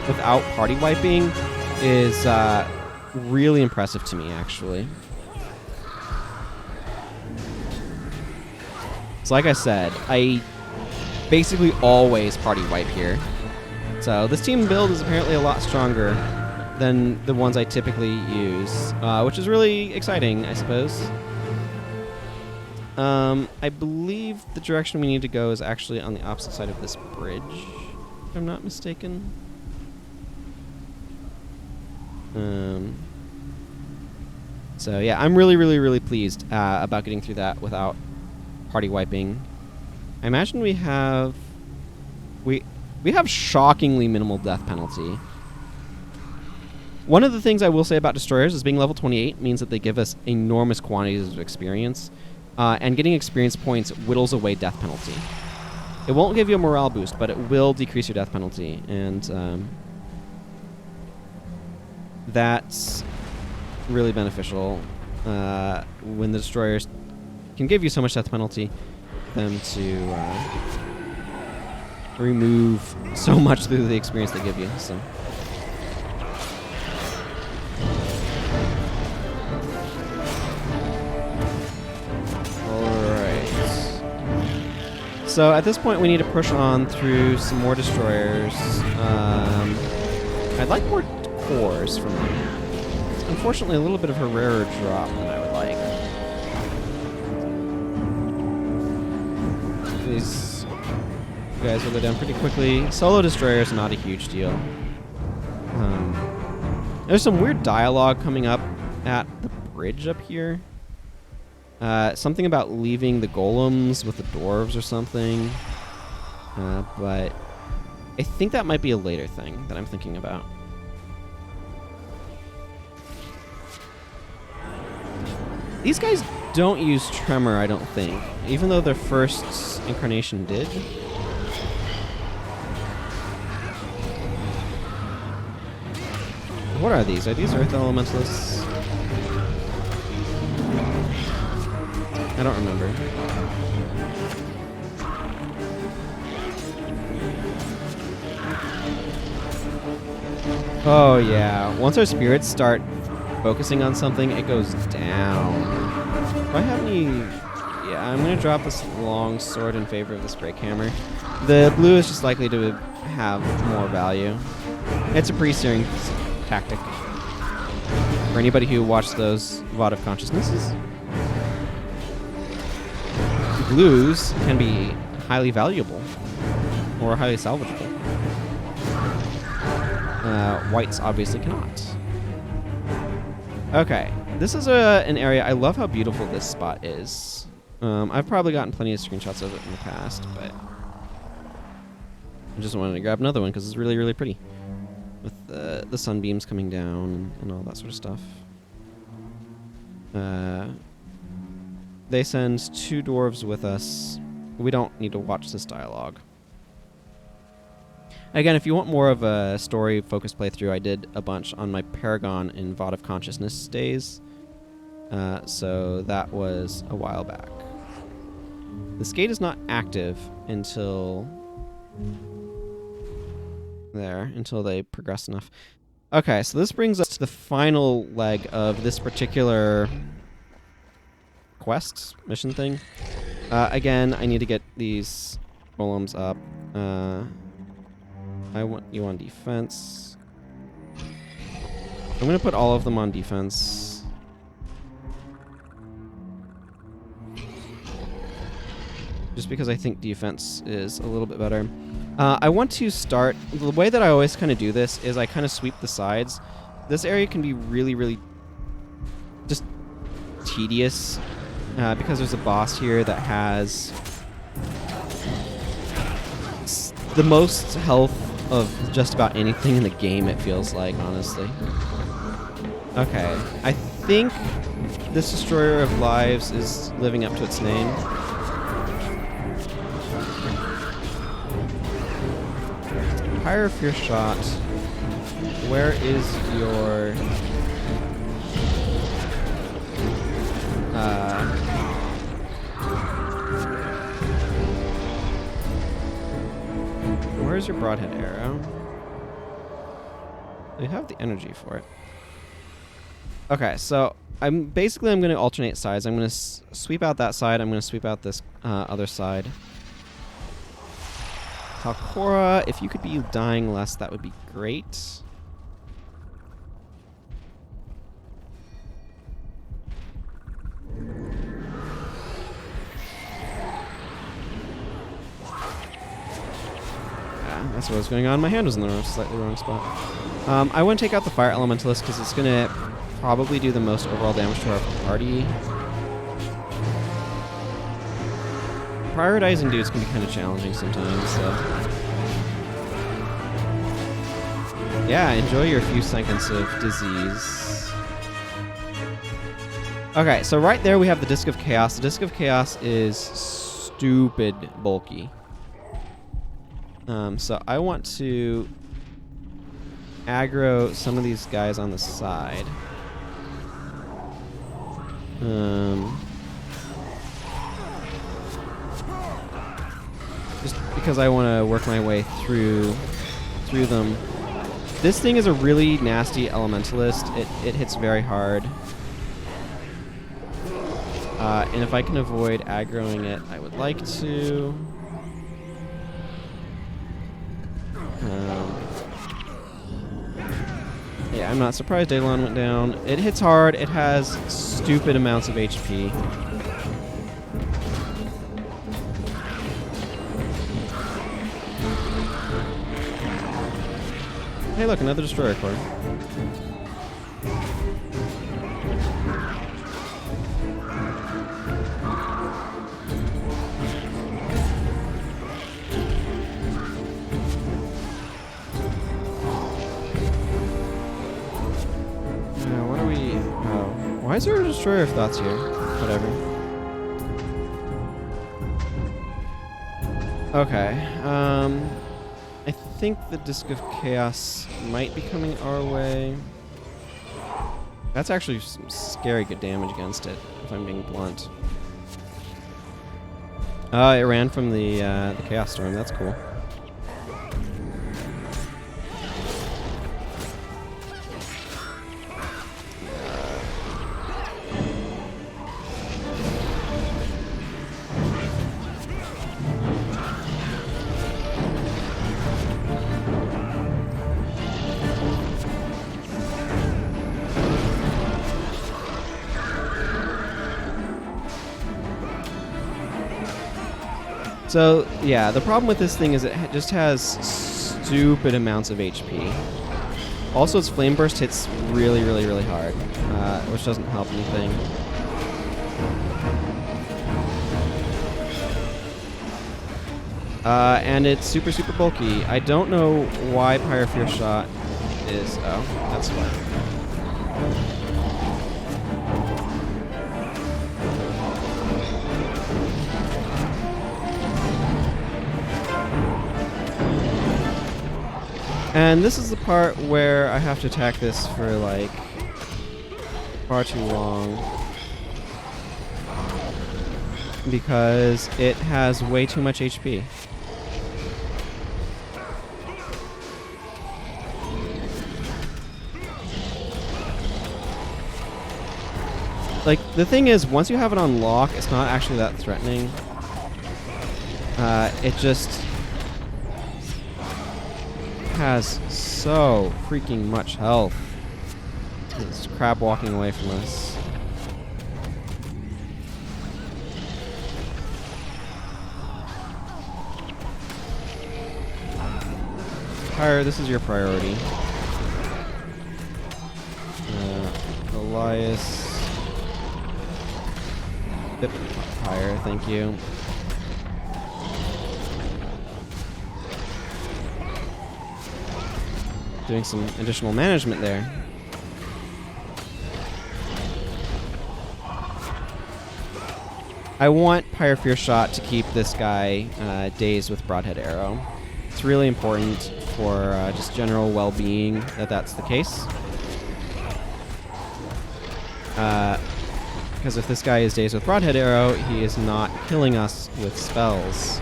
without party wiping is really impressive to me, actually. So like I said, I basically always party wipe here. So this team build is apparently a lot stronger than the ones I typically use, which is really exciting, I suppose. I believe the direction we need to go is actually on the opposite side of this bridge, if I'm not mistaken. So yeah, I'm really pleased about getting through that without party wiping. I imagine we have shockingly minimal death penalty. One of the things I will say about destroyers is being level 28 means that they give us enormous quantities of experience, and getting experience points whittles away death penalty. It won't give you a morale boost, but it will decrease your death penalty, and that's really beneficial when the destroyers can give you so much death penalty, them to remove so much through the experience they give you. So. So at this point, we need to push on through some more destroyers. I'd like more cores from them. It's unfortunately a little bit of a rarer drop than I would like. These guys will go down pretty quickly. Solo destroyer is not a huge deal. There's some weird dialogue coming up at the bridge up here. Something about leaving the golems with the dwarves or something. But I think that might be a later thing that I'm thinking about. These guys don't use Tremor, I don't think, even though their first incarnation did. What are these? Are these Earth Elementalists? I don't remember. Oh yeah, once our spirits start focusing on something, it goes down. Do I have any... Yeah, I'm going to drop this long sword in favor of this break hammer. The blue is just likely to have more value. It's a pretty searing tactic. For anybody who watched those VOD of Consciousnesses. Blues can be highly valuable. Or highly salvageable. Whites obviously cannot. Okay, this is an area. I love how beautiful this spot is. I've probably gotten plenty of screenshots of it in the past, but I just wanted to grab another one because it's really, really pretty. With the sunbeams coming down and all that sort of stuff. They send 2 dwarves with us. We don't need to watch this dialogue. Again, if you want more of a story-focused playthrough, I did a bunch on my Paragon in VOD of Consciousness days. So that was a while back. This gate is not active until... until they progress enough. Okay, so this brings us to the final leg of this particular quest, mission thing. Again, I need to get these golems up. I want you on defense. I'm going to put all of them on defense. Just because I think defense is a little bit better. I want to start... The way that I always kind of do this is I kind of sweep the sides. This area can be really, really just tedious because there's a boss here that has the most health of just about anything in the game, it feels like, honestly. Okay, I think this Destroyer of Lives is living up to its name. Pyre of Fear Shot. Where is your... Where's your broadhead arrow? You have the energy for it. Okay, so I'm going to alternate sides. I'm going to sweep out that side. I'm going to sweep out this other side. Talcora, if you could be dying less, that would be great. That's what was going on. My hand was in the slightly wrong spot. I want to take out the Fire Elementalist because it's going to probably do the most overall damage to our party. Prioritizing dudes can be kind of challenging sometimes, so... Yeah, enjoy your few seconds of disease. Okay, so right there we have the Disc of Chaos. The Disc of Chaos is stupid bulky. So I want to aggro some of these guys on the side. Just because I want to work my way through them. This thing is a really nasty elementalist. It hits very hard. And if I can avoid aggroing it, I would like to. Yeah, I'm not surprised Daylon went down. It hits hard. It has stupid amounts of HP. Hey, look, another destroyer core. What are we... Oh. Why is there a destroyer of thoughts here? Whatever. Okay. I think the Disc of Chaos might be coming our way. That's actually some scary good damage against it, if I'm being blunt. It ran from the Chaos Storm. That's cool. So, yeah, the problem with this thing is it just has stupid amounts of HP. Also, its Flame Burst hits really, really, really hard, which doesn't help anything. And it's super, super bulky. I don't know why Pyre Fear Shot is... Oh, that's why. And this is the part where I have to attack this for, like, far too long. Because it has way too much HP. Like, the thing is, once you have it on lock, it's not actually that threatening. It just has so freaking much health. It's crab walking away from us. Pyre, this is your priority. Elias. Pyre, thank you. Doing some additional management there. I want Pyre Fear Shot to keep this guy dazed with Broadhead Arrow. It's really important for just general well-being that that's the case. Because if this guy is dazed with Broadhead Arrow, he is not killing us with spells.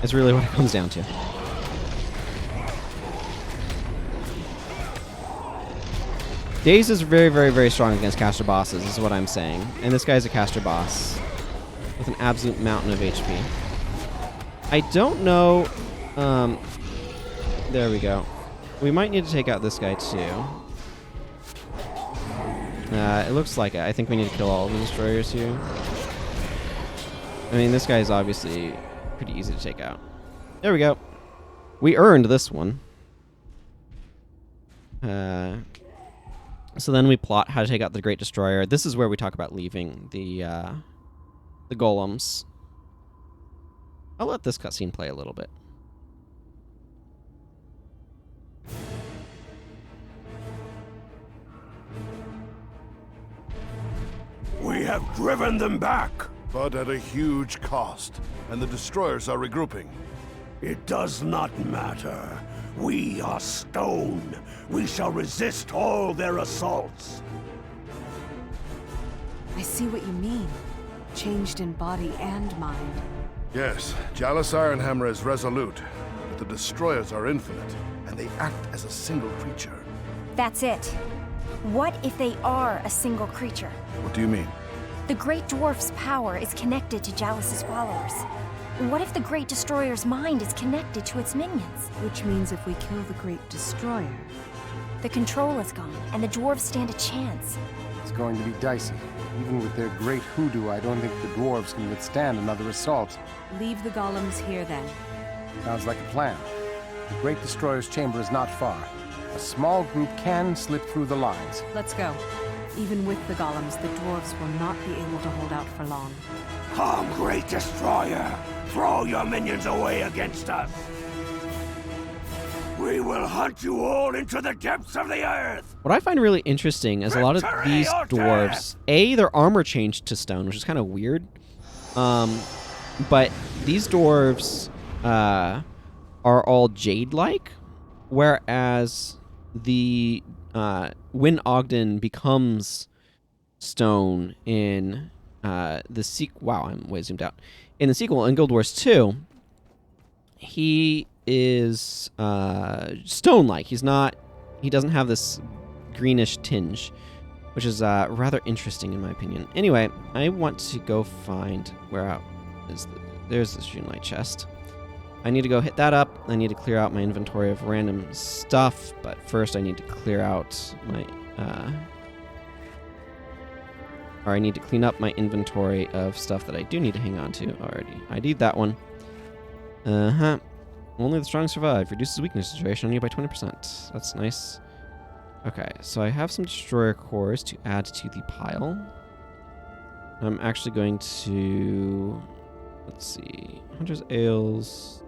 It's really what it comes down to. Daze is very, very, very strong against caster bosses, is what I'm saying. And this guy's a caster boss with an absolute mountain of HP. I don't know... there we go. We might need to take out this guy, too. It looks like it. I think we need to kill all of the destroyers here. I mean, this guy is obviously pretty easy to take out. There we go. We earned this one. So then we plot how to take out the Great Destroyer. This is where we talk about leaving the golems. I'll let this cutscene play a little bit. We have driven them back, but at a huge cost, and the destroyers are regrouping. It does not matter. We are stone. We shall resist all their assaults. I see what you mean. Changed in body and mind. Yes, Jalis Ironhammer is resolute, but the destroyers are infinite, and they act as a single creature. That's it. What if they are a single creature? What do you mean? The Great Dwarf's power is connected to Jalis's followers. What if the Great Destroyer's mind is connected to its minions? Which means if we kill the Great Destroyer... The control is gone, and the dwarves stand a chance. It's going to be dicey. Even with their great hoodoo, I don't think the dwarves can withstand another assault. Leave the golems here, then. Sounds like a plan. The Great Destroyer's chamber is not far. A small group can slip through the lines. Let's go. Even with the golems, the dwarves will not be able to hold out for long. Come, Great Destroyer! Throw your minions away against us! We will hunt you all into the depths of the earth! What I find really interesting is a lot of Victory these or dwarves, their armor changed to stone, which is kind of weird. But these dwarves are all jade-like, whereas the when Ogden becomes stone in the sequel. Wow, I'm way zoomed out. In the sequel, in Guild Wars 2, he is stone-like. He doesn't have this greenish tinge, which is rather interesting in my opinion. Anyway, I want to go find there's the Shunlight chest. I need to go hit that up. I need to clear out my inventory of random stuff, but first I need to clear out my or I need to clean up my inventory of stuff that I do need to hang on to already. I need that one. Only the strong survive. Reduces weakness duration on you by 20%. That's nice. Okay, so I have some destroyer cores to add to the pile. I'm actually going to... Let's see. Hunter's ales.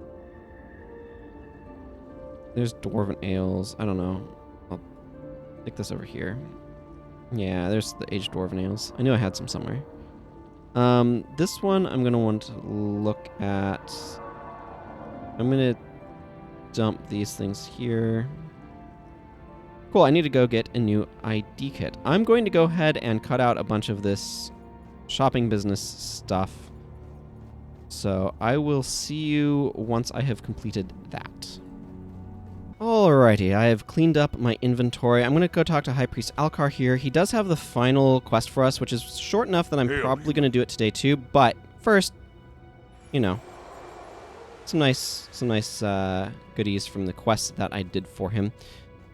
There's dwarven ales. I don't know. I'll take this over here. Yeah, there's the aged dwarven ales. I knew I had some somewhere. This one I'm going to want to look at... I'm going to dump these things here. Cool, I need to go get a new ID kit. I'm going to go ahead and cut out a bunch of this shopping business stuff. So I will see you once I have completed that. Alrighty, I have cleaned up my inventory. I'm going to go talk to High Priest Alcar here. He does have the final quest for us, which is short enough that I'm probably going to do it today too. But first, you know, some nice goodies from the quest that I did for him.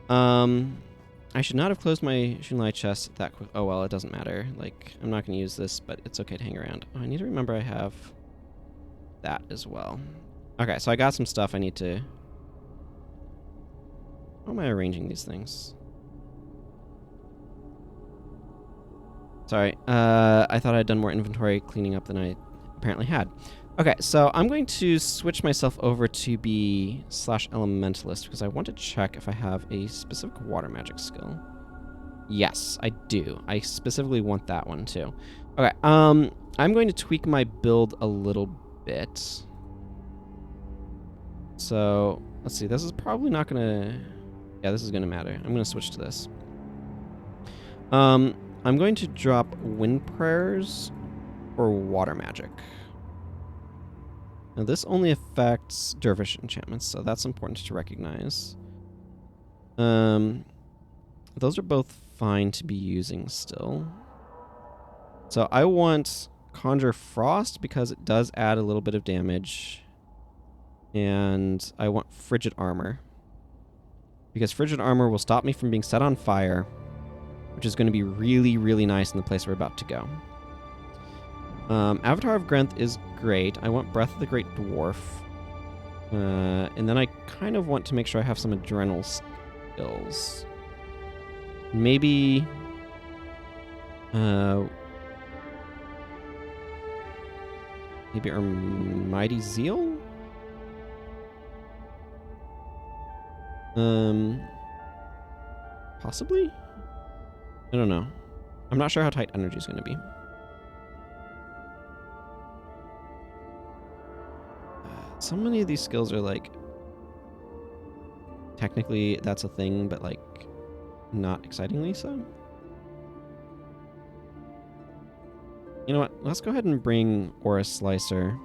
I should not have closed my Shunlight chest that quick. Oh well, it doesn't matter. Like, I'm not going to use this, but it's okay to hang around. Oh, I need to remember I have that as well. Okay, so I got some stuff I need to... How am I arranging these things? Sorry, I thought I'd done more inventory cleaning up than I apparently had. Okay, so I'm going to switch myself over to be /elementalist because I want to check if I have a specific water magic skill. Yes, I do. I specifically want that one too. Okay, I'm going to tweak my build a little bit. So, let's see. This is probably not going to... Yeah, this is going to matter. I'm going to switch to this. I'm going to drop wind prayers or water magic. Now, this only affects dervish enchantments, so that's important to recognize. Those are both fine to be using still. So I want Conjure Frost because it does add a little bit of damage. And I want Frigid Armor. Because Frigid Armor will stop me from being set on fire, which is going to be really, really nice in the place we're about to go. Avatar of Grenth is great. I want Breath of the Great Dwarf. And then I kind of want to make sure I have some adrenal skills. Maybe... maybe our Mighty Zeal? Possibly? I don't know. I'm not sure how tight energy is going to be. So many of these skills are like... Technically, that's a thing, but like... Not excitingly so. You know what? Let's go ahead and bring Aura Slicer.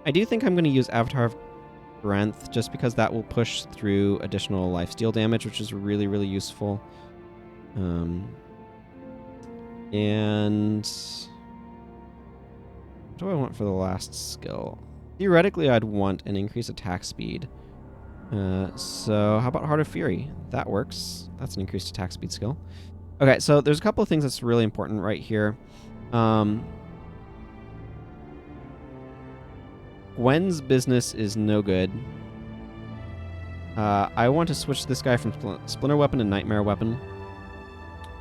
I do think I'm going to use Avatar of Grenth just because that will push through additional lifesteal damage, which is really, really useful. And what do I want for the last skill? Theoretically, I'd want an increased attack speed. So how about Heart of Fury? That works. That's an increased attack speed skill. Okay, so there's a couple of things that's really important right here. Gwen's business is no good. I want to switch this guy from Splinter Weapon to Nightmare Weapon.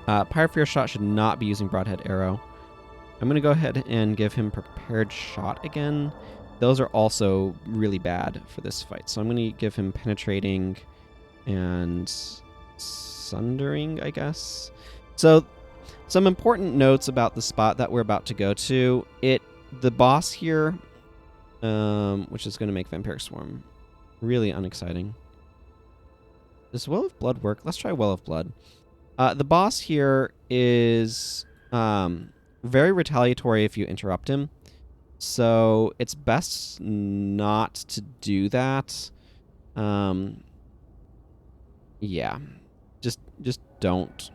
Pyre Fear Shot should not be using Broadhead Arrow. I'm going to go ahead and give him Prepared Shot again. Those are also really bad for this fight. So I'm going to give him Penetrating and Sundering, I guess. So some important notes about the spot that we're about to go to. The boss here, which is going to make Vampiric Swarm really unexciting. Does Well of Blood work? Let's try Well of Blood. The boss here is very retaliatory if you interrupt him. So it's best not to do that. Yeah. Just don't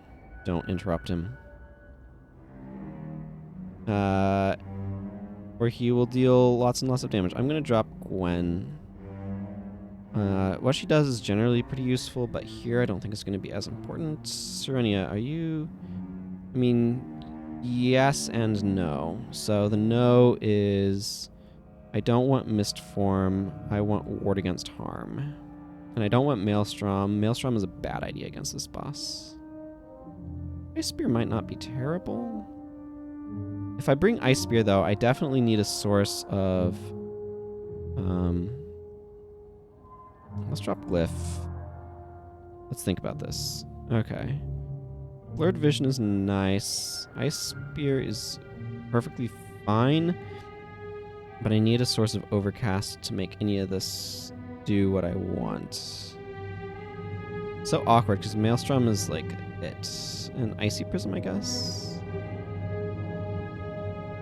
interrupt him. Or he will deal lots and lots of damage. I'm going to drop Gwen. What she does is generally pretty useful, but here I don't think it's going to be as important. Serenia, are you... I mean, yes and no. So the no is... I don't want Mist Form. I want Ward Against Harm. And I don't want Maelstrom. Maelstrom is a bad idea against this boss. Ice Spear might not be terrible. If I bring Ice Spear, though, I definitely need a source of... let's drop Glyph. Let's think about this. Okay. Blurred Vision is nice. Ice Spear is perfectly fine. But I need a source of Overcast to make any of this do what I want. So awkward, because Maelstrom is like it. And Icy Prism, I guess?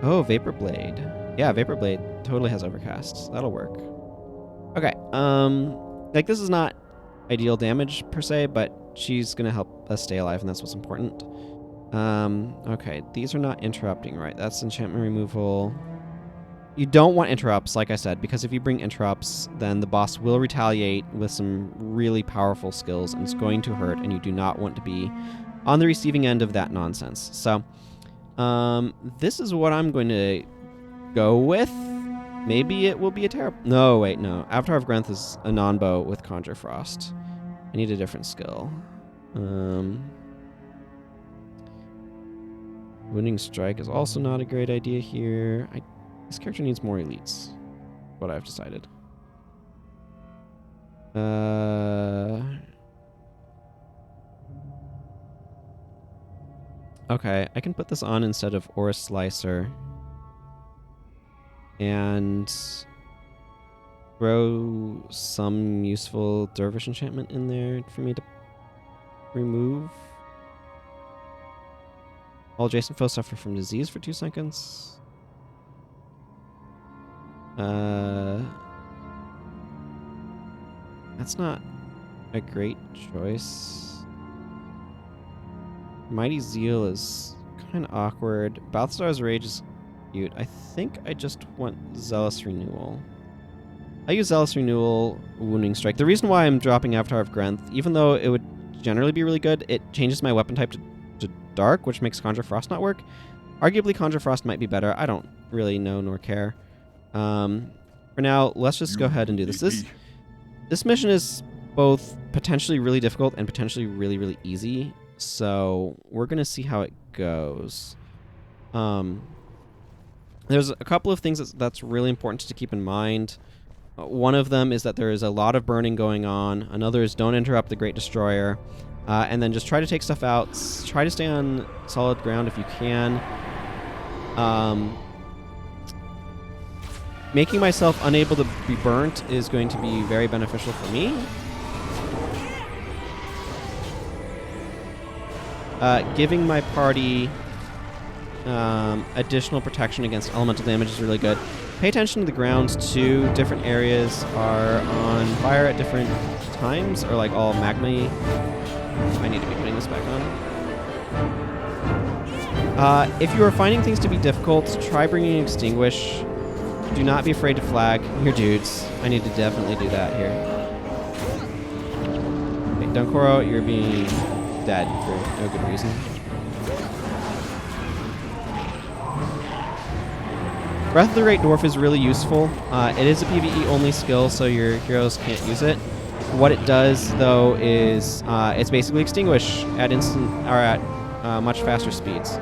Oh, Vapor Blade. Yeah, Vapor Blade totally has Overcast. That'll work. Okay, like, this is not ideal damage, per se, but she's gonna help us stay alive, and that's what's important. Okay, these are not interrupting, right? That's enchantment removal. You don't want interrupts, like I said, because if you bring interrupts, then the boss will retaliate with some really powerful skills, and it's going to hurt, and you do not want to be on the receiving end of that nonsense. So, this is what I'm going to go with. Maybe it will be a terrible... No, wait, no. Avatar of Grenth is a non-bow with Conjure Frost. I need a different skill. Wounding Strike is also not a great idea here. This character needs more elites. What I've decided. Okay, I can put this on instead of Aura Slicer. And throw some useful Dervish enchantment in there for me to remove. All adjacent foes suffer from disease for 2 seconds. That's not a great choice. Mighty Zeal is kind of awkward. Balthazar's Rage is cute. I think I just want Zealous Renewal. I use Zealous Renewal, Wounding Strike. The reason why I'm dropping Avatar of Grenth, even though it would generally be really good, it changes my weapon type to Dark, which makes Conjure Frost not work. Arguably, Conjure Frost might be better. I don't really know nor care. For now, let's just go ahead and do this. This mission is both potentially really difficult and potentially really, really easy. So we're going to see how it goes. There's a couple of things that's really important to keep in mind. One of them is that there is a lot of burning going on. Another is don't interrupt the Great Destroyer. And then just try to take stuff out. Try to stay on solid ground if you can. Making myself unable to be burnt is going to be very beneficial for me. Giving my party additional protection against elemental damage is really good. Pay attention to the ground too. Different areas are on fire at different times, or like all magma. I need to be putting this back on. If you are finding things to be difficult, try bringing Extinguish. Do not be afraid to flag your dudes. I need to definitely do that here. Okay, Dunkoro, you're being dead for no good reason. Breath of the Great Dwarf is really useful. It is a PvE only skill, so your heroes can't use it. What it does, though, is it's basically extinguish at instant or at much faster speeds.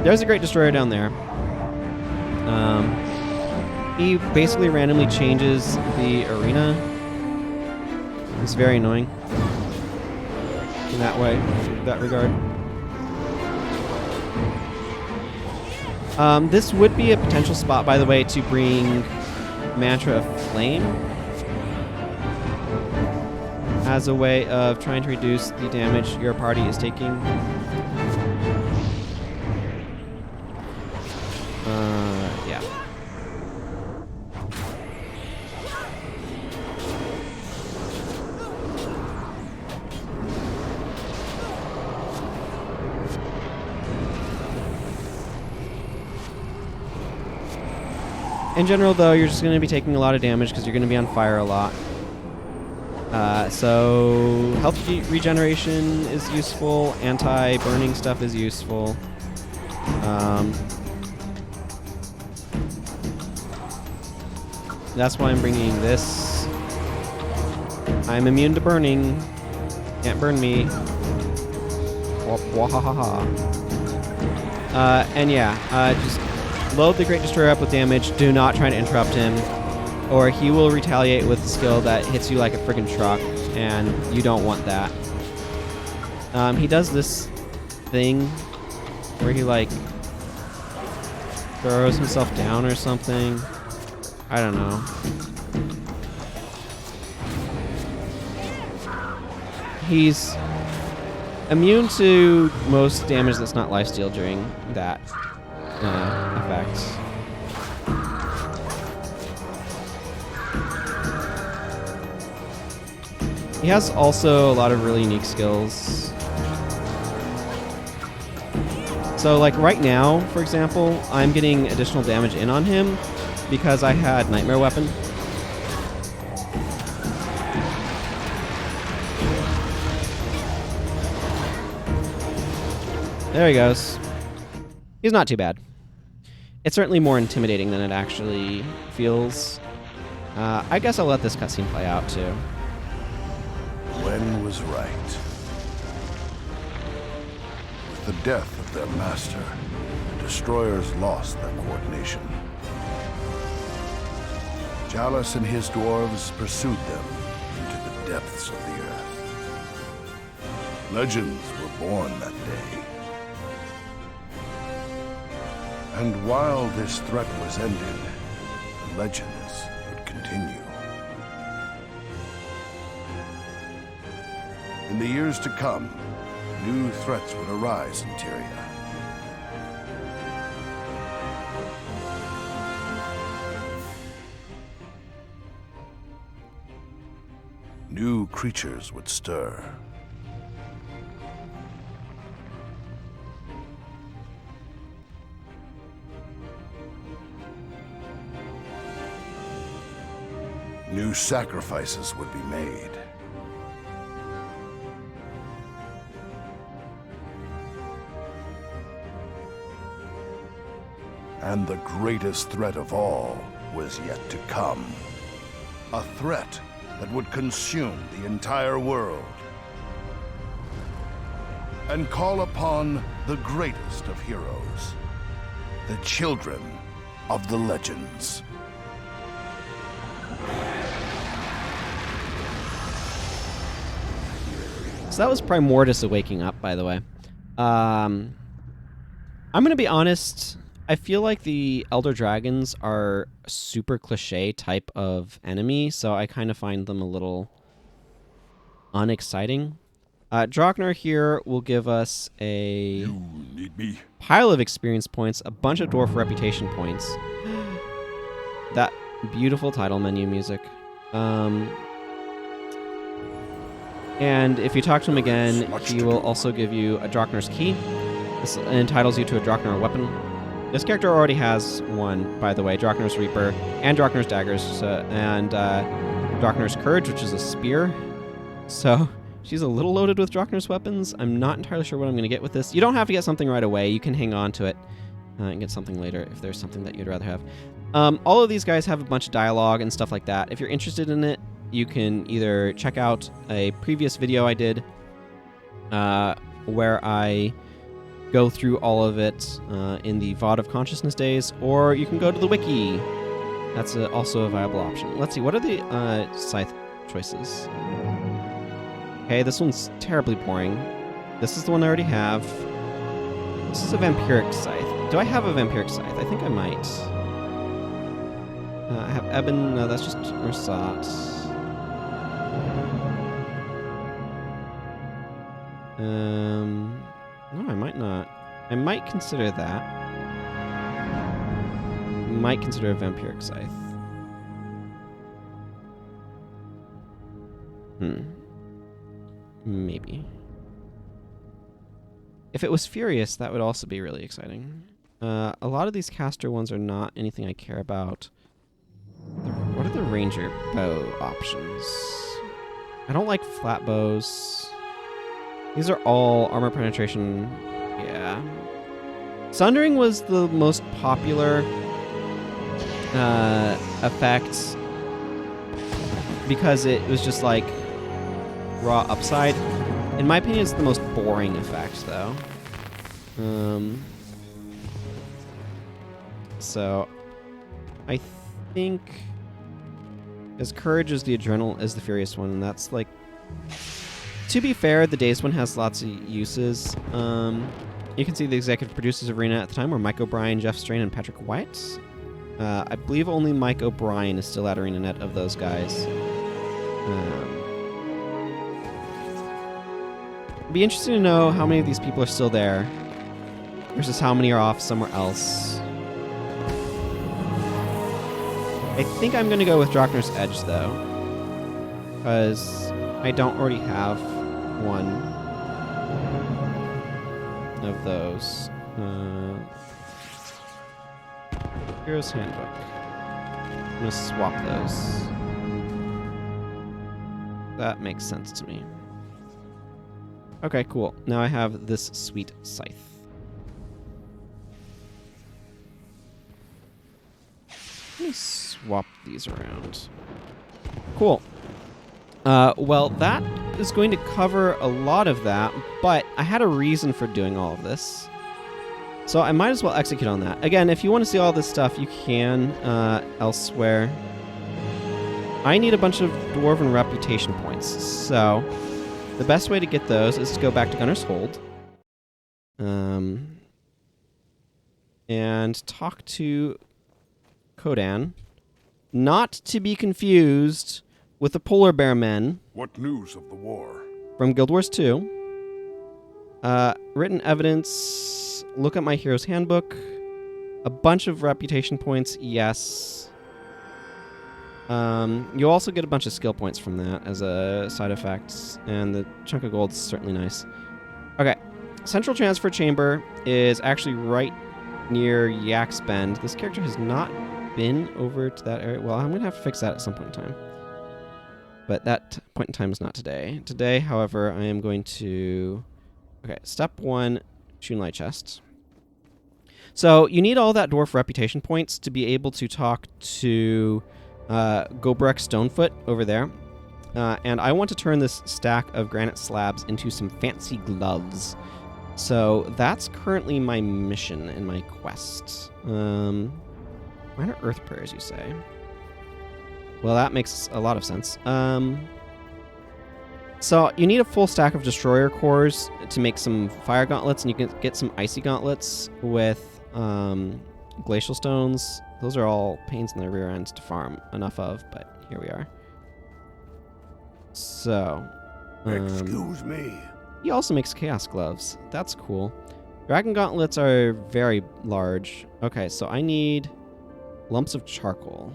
There's a Great Destroyer down there. He basically randomly changes the arena. It's very annoying in that way, in that regard. This would be a potential spot, by the way, to bring Mantra of Flame as a way of trying to reduce the damage your party is taking. Yeah. In general, though, you're just going to be taking a lot of damage because you're going to be on fire a lot. So health regeneration is useful. Anti-burning stuff is useful. That's why I'm bringing this. I'm immune to burning. Can't burn me. Wahahaha. And yeah, just load the Great Destroyer up with damage. Do not try to interrupt him, or he will retaliate with a skill that hits you like a friggin' truck, and you don't want that. He does this thing where he like throws himself down or something. I don't know. He's immune to most damage that's not lifesteal during that effect. He has also a lot of really unique skills. So like right now, for example, I'm getting additional damage in on him because I had Nightmare Weapon. There he goes. He's not too bad. It's certainly more intimidating than it actually feels. I guess I'll let this cutscene play out too. Gwen was right. With the death of their master, the destroyers lost their coordination. Chalice and his dwarves pursued them into the depths of the earth. Legends were born that day. And while this threat was ended, the legends would continue. In the years to come, new threats would arise in Tyria. New creatures would stir. New sacrifices would be made. And the greatest threat of all was yet to come. A threat that would consume the entire world. And call upon the greatest of heroes. The children of the legends. So that was Primordus waking up, by the way. I'm going to be honest. I feel like the Elder Dragons are a super cliche type of enemy, so I kind of find them a little unexciting. Draknar here will give us a pile of experience points, a bunch of dwarf reputation points. That beautiful title menu music. And if you talk to him again, he will also give you a Draknar's key. This entitles you to a Draknar weapon. This character already has one, by the way, Draknar's Reaper, and Draknar's Daggers, and Draknar's Courage, which is a spear. So she's a little loaded with Draknar's weapons. I'm not entirely sure what I'm going to get with this. You don't have to get something right away. You can hang on to it and get something later if there's something that you'd rather have. All of these guys have a bunch of dialogue and stuff like that. If you're interested in it, you can either check out a previous video I did where I go through all of it in the VOD of Consciousness days, or you can go to the wiki. That's also a viable option. Let's see, what are the scythe choices? Okay, this one's terribly boring. This is the one I already have. This is a vampiric scythe. Do I have a vampiric scythe? I think I might. I have Ebon. No, that's just Ursat. No, I might not. I might consider that. Might consider a vampiric scythe. Maybe. If it was Furious, that would also be really exciting. A lot of these caster ones are not anything I care about. What are the ranger bow options? I don't like flat bows. These are all armor penetration. Yeah. Sundering was the most popular effect because it was just like raw upside. In my opinion, it's the most boring effect, though. So I think as Courage is the Adrenal is the Furious one, and that's like, to be fair, the Dazed one has lots of uses. You can see the executive producers of Arena at the time were Mike O'Brien, Jeff Strain, and Patrick White. I believe only Mike O'Brien is still at ArenaNet of those guys. It'd be interesting to know how many of these people are still there versus how many are off somewhere else. I think I'm going to go with Drockner's Edge, though, because I don't already have one of those. Hero's Handbook. I'm going to swap those. That makes sense to me. Okay, cool. Now I have this sweet scythe. Let me swap these around. Cool. Well, that is going to cover a lot of that, but I had a reason for doing all of this. So I might as well execute on that. Again, if you want to see all this stuff, you can elsewhere. I need a bunch of Dwarven reputation points, so the best way to get those is to go back to Gunner's Hold and talk to Kodan, not to be confused with the Polar Bear Men. What news of the war? From Guild Wars 2. Written evidence, look at my Hero's Handbook. A bunch of reputation points, yes. You'll also get a bunch of skill points from that as a side effect, and the chunk of gold is certainly nice. Okay, Central Transfer Chamber is actually right near Yak's Bend. This character has not been over to that area. Well, I'm going to have to fix that at some point in time. But that point in time is not today. Today, however, I am going to... Okay, step 1, Shun Light Chest. So you need all that dwarf reputation points to be able to talk to Gobrek Stonefoot over there. And I want to turn this stack of granite slabs into some fancy gloves. So that's currently my mission in my quest. Minor Earth Prayers, you say? Well, that makes a lot of sense. So you need a full stack of Destroyer cores to make some Fire Gauntlets, and you can get some Icy Gauntlets with Glacial Stones. Those are all pains in the rear end to farm enough of, but here we are. So... Excuse me. He also makes Chaos Gloves. That's cool. Dragon Gauntlets are very large. Okay, so I need lumps of charcoal.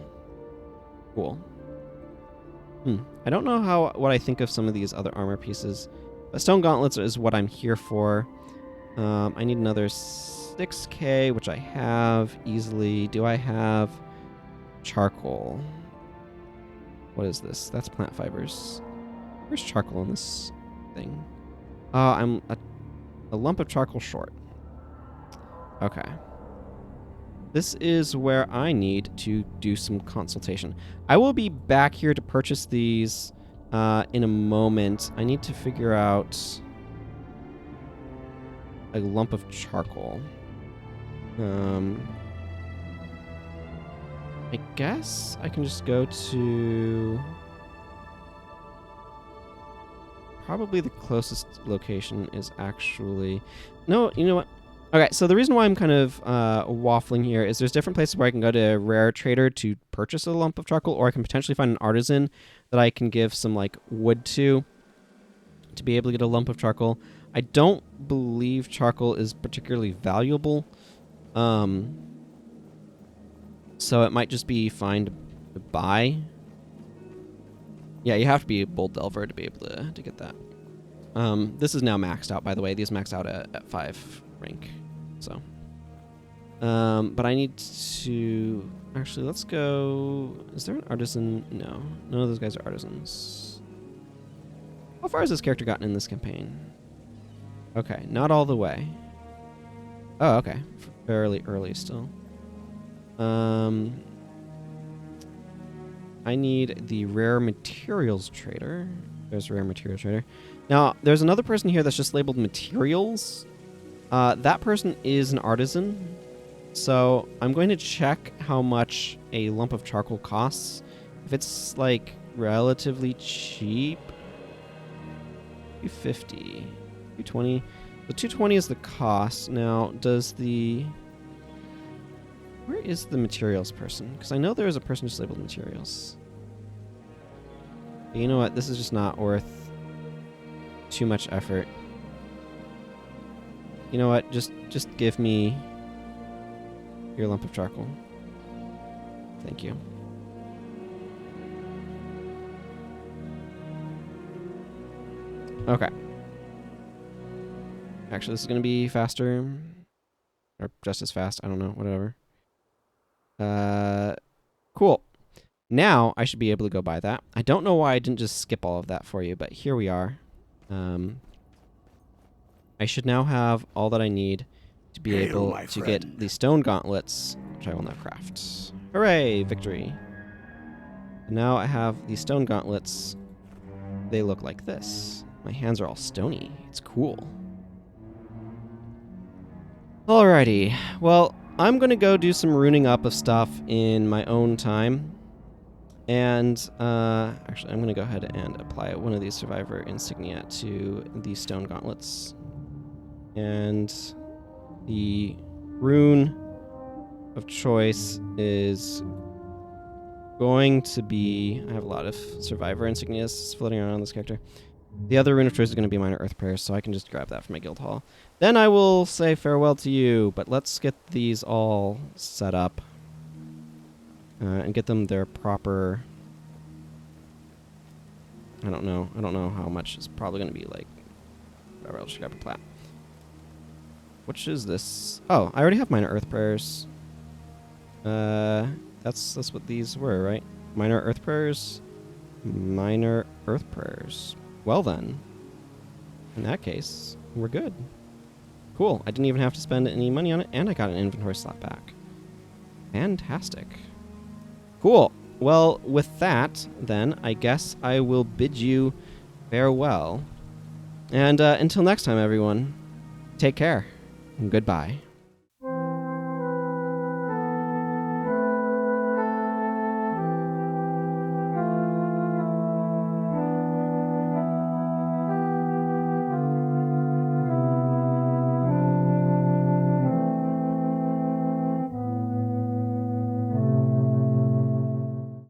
Cool. I don't know what I think of some of these other armor pieces. But Stone Gauntlets is what I'm here for. I need another 6k, which I have easily. Do I have charcoal? What is this? That's plant fibers. Where's charcoal in this thing? I'm a lump of charcoal short. Okay. this is where I need to do some consultation. I will be back here to purchase these in a moment. I need to figure out a lump of charcoal. I guess I can just go to probably the closest location is actually... No, you know what? Okay, so the reason why I'm kind of waffling here is there's different places where I can go to a rare trader to purchase a lump of charcoal, or I can potentially find an artisan that I can give some like wood to be able to get a lump of charcoal. I don't believe charcoal is particularly valuable. So it might just be fine to buy. Yeah, you have to be a bold delver to be able to get that. This is now maxed out, by the way. These max out at 5 rank. So. But I need to... Actually, let's go... Is there an artisan? No. None of those guys are artisans. How far has this character gotten in this campaign? Okay, not all the way. Oh, okay. Fairly early still. I need the rare materials trader. There's a rare materials trader. Now, there's another person here that's just labeled materials. That person is an artisan. So I'm going to check how much a lump of charcoal costs. If it's like relatively cheap, 250, 220. The 220 is the cost. Now, does the... Where is the materials person? Because I know there is a person just labeled materials. But you know what? This is just not worth too much effort. You know what? Just give me your lump of charcoal. Thank you. Okay. Actually, this is going to be faster. Or just as fast. I don't know. Whatever. Cool. Now I should be able to go buy that. I don't know why I didn't just skip all of that for you, but here we are. I should now have all that I need to be able to get the stone gauntlets, which I will now craft. Hooray! Victory. Now I have the stone gauntlets. They look like this. My hands are all stony. It's cool. Alrighty. Well, I'm going to go do some runing up of stuff in my own time. And, actually, I'm going to go ahead and apply one of these survivor insignia to the stone gauntlets. And the rune of choice is going to be... I have a lot of survivor insignias floating around on this character. The other rune of choice is going to be minor earth prayers, so I can just grab that from my guild hall. Then I will say farewell to you, but let's get these all set up. And get them their proper... I don't know how much it's probably going to be like... Whatever, I'll just grab a plat. Which is this? Oh, I already have minor earth prayers. That's what these were, right? Minor earth prayers? Minor earth prayers. Well then. In that case, we're good. Cool. I didn't even have to spend any money on it, and I got an inventory slot back. Fantastic. Cool. Well, with that, then, I guess I will bid you farewell. And until next time, everyone, take care, and goodbye.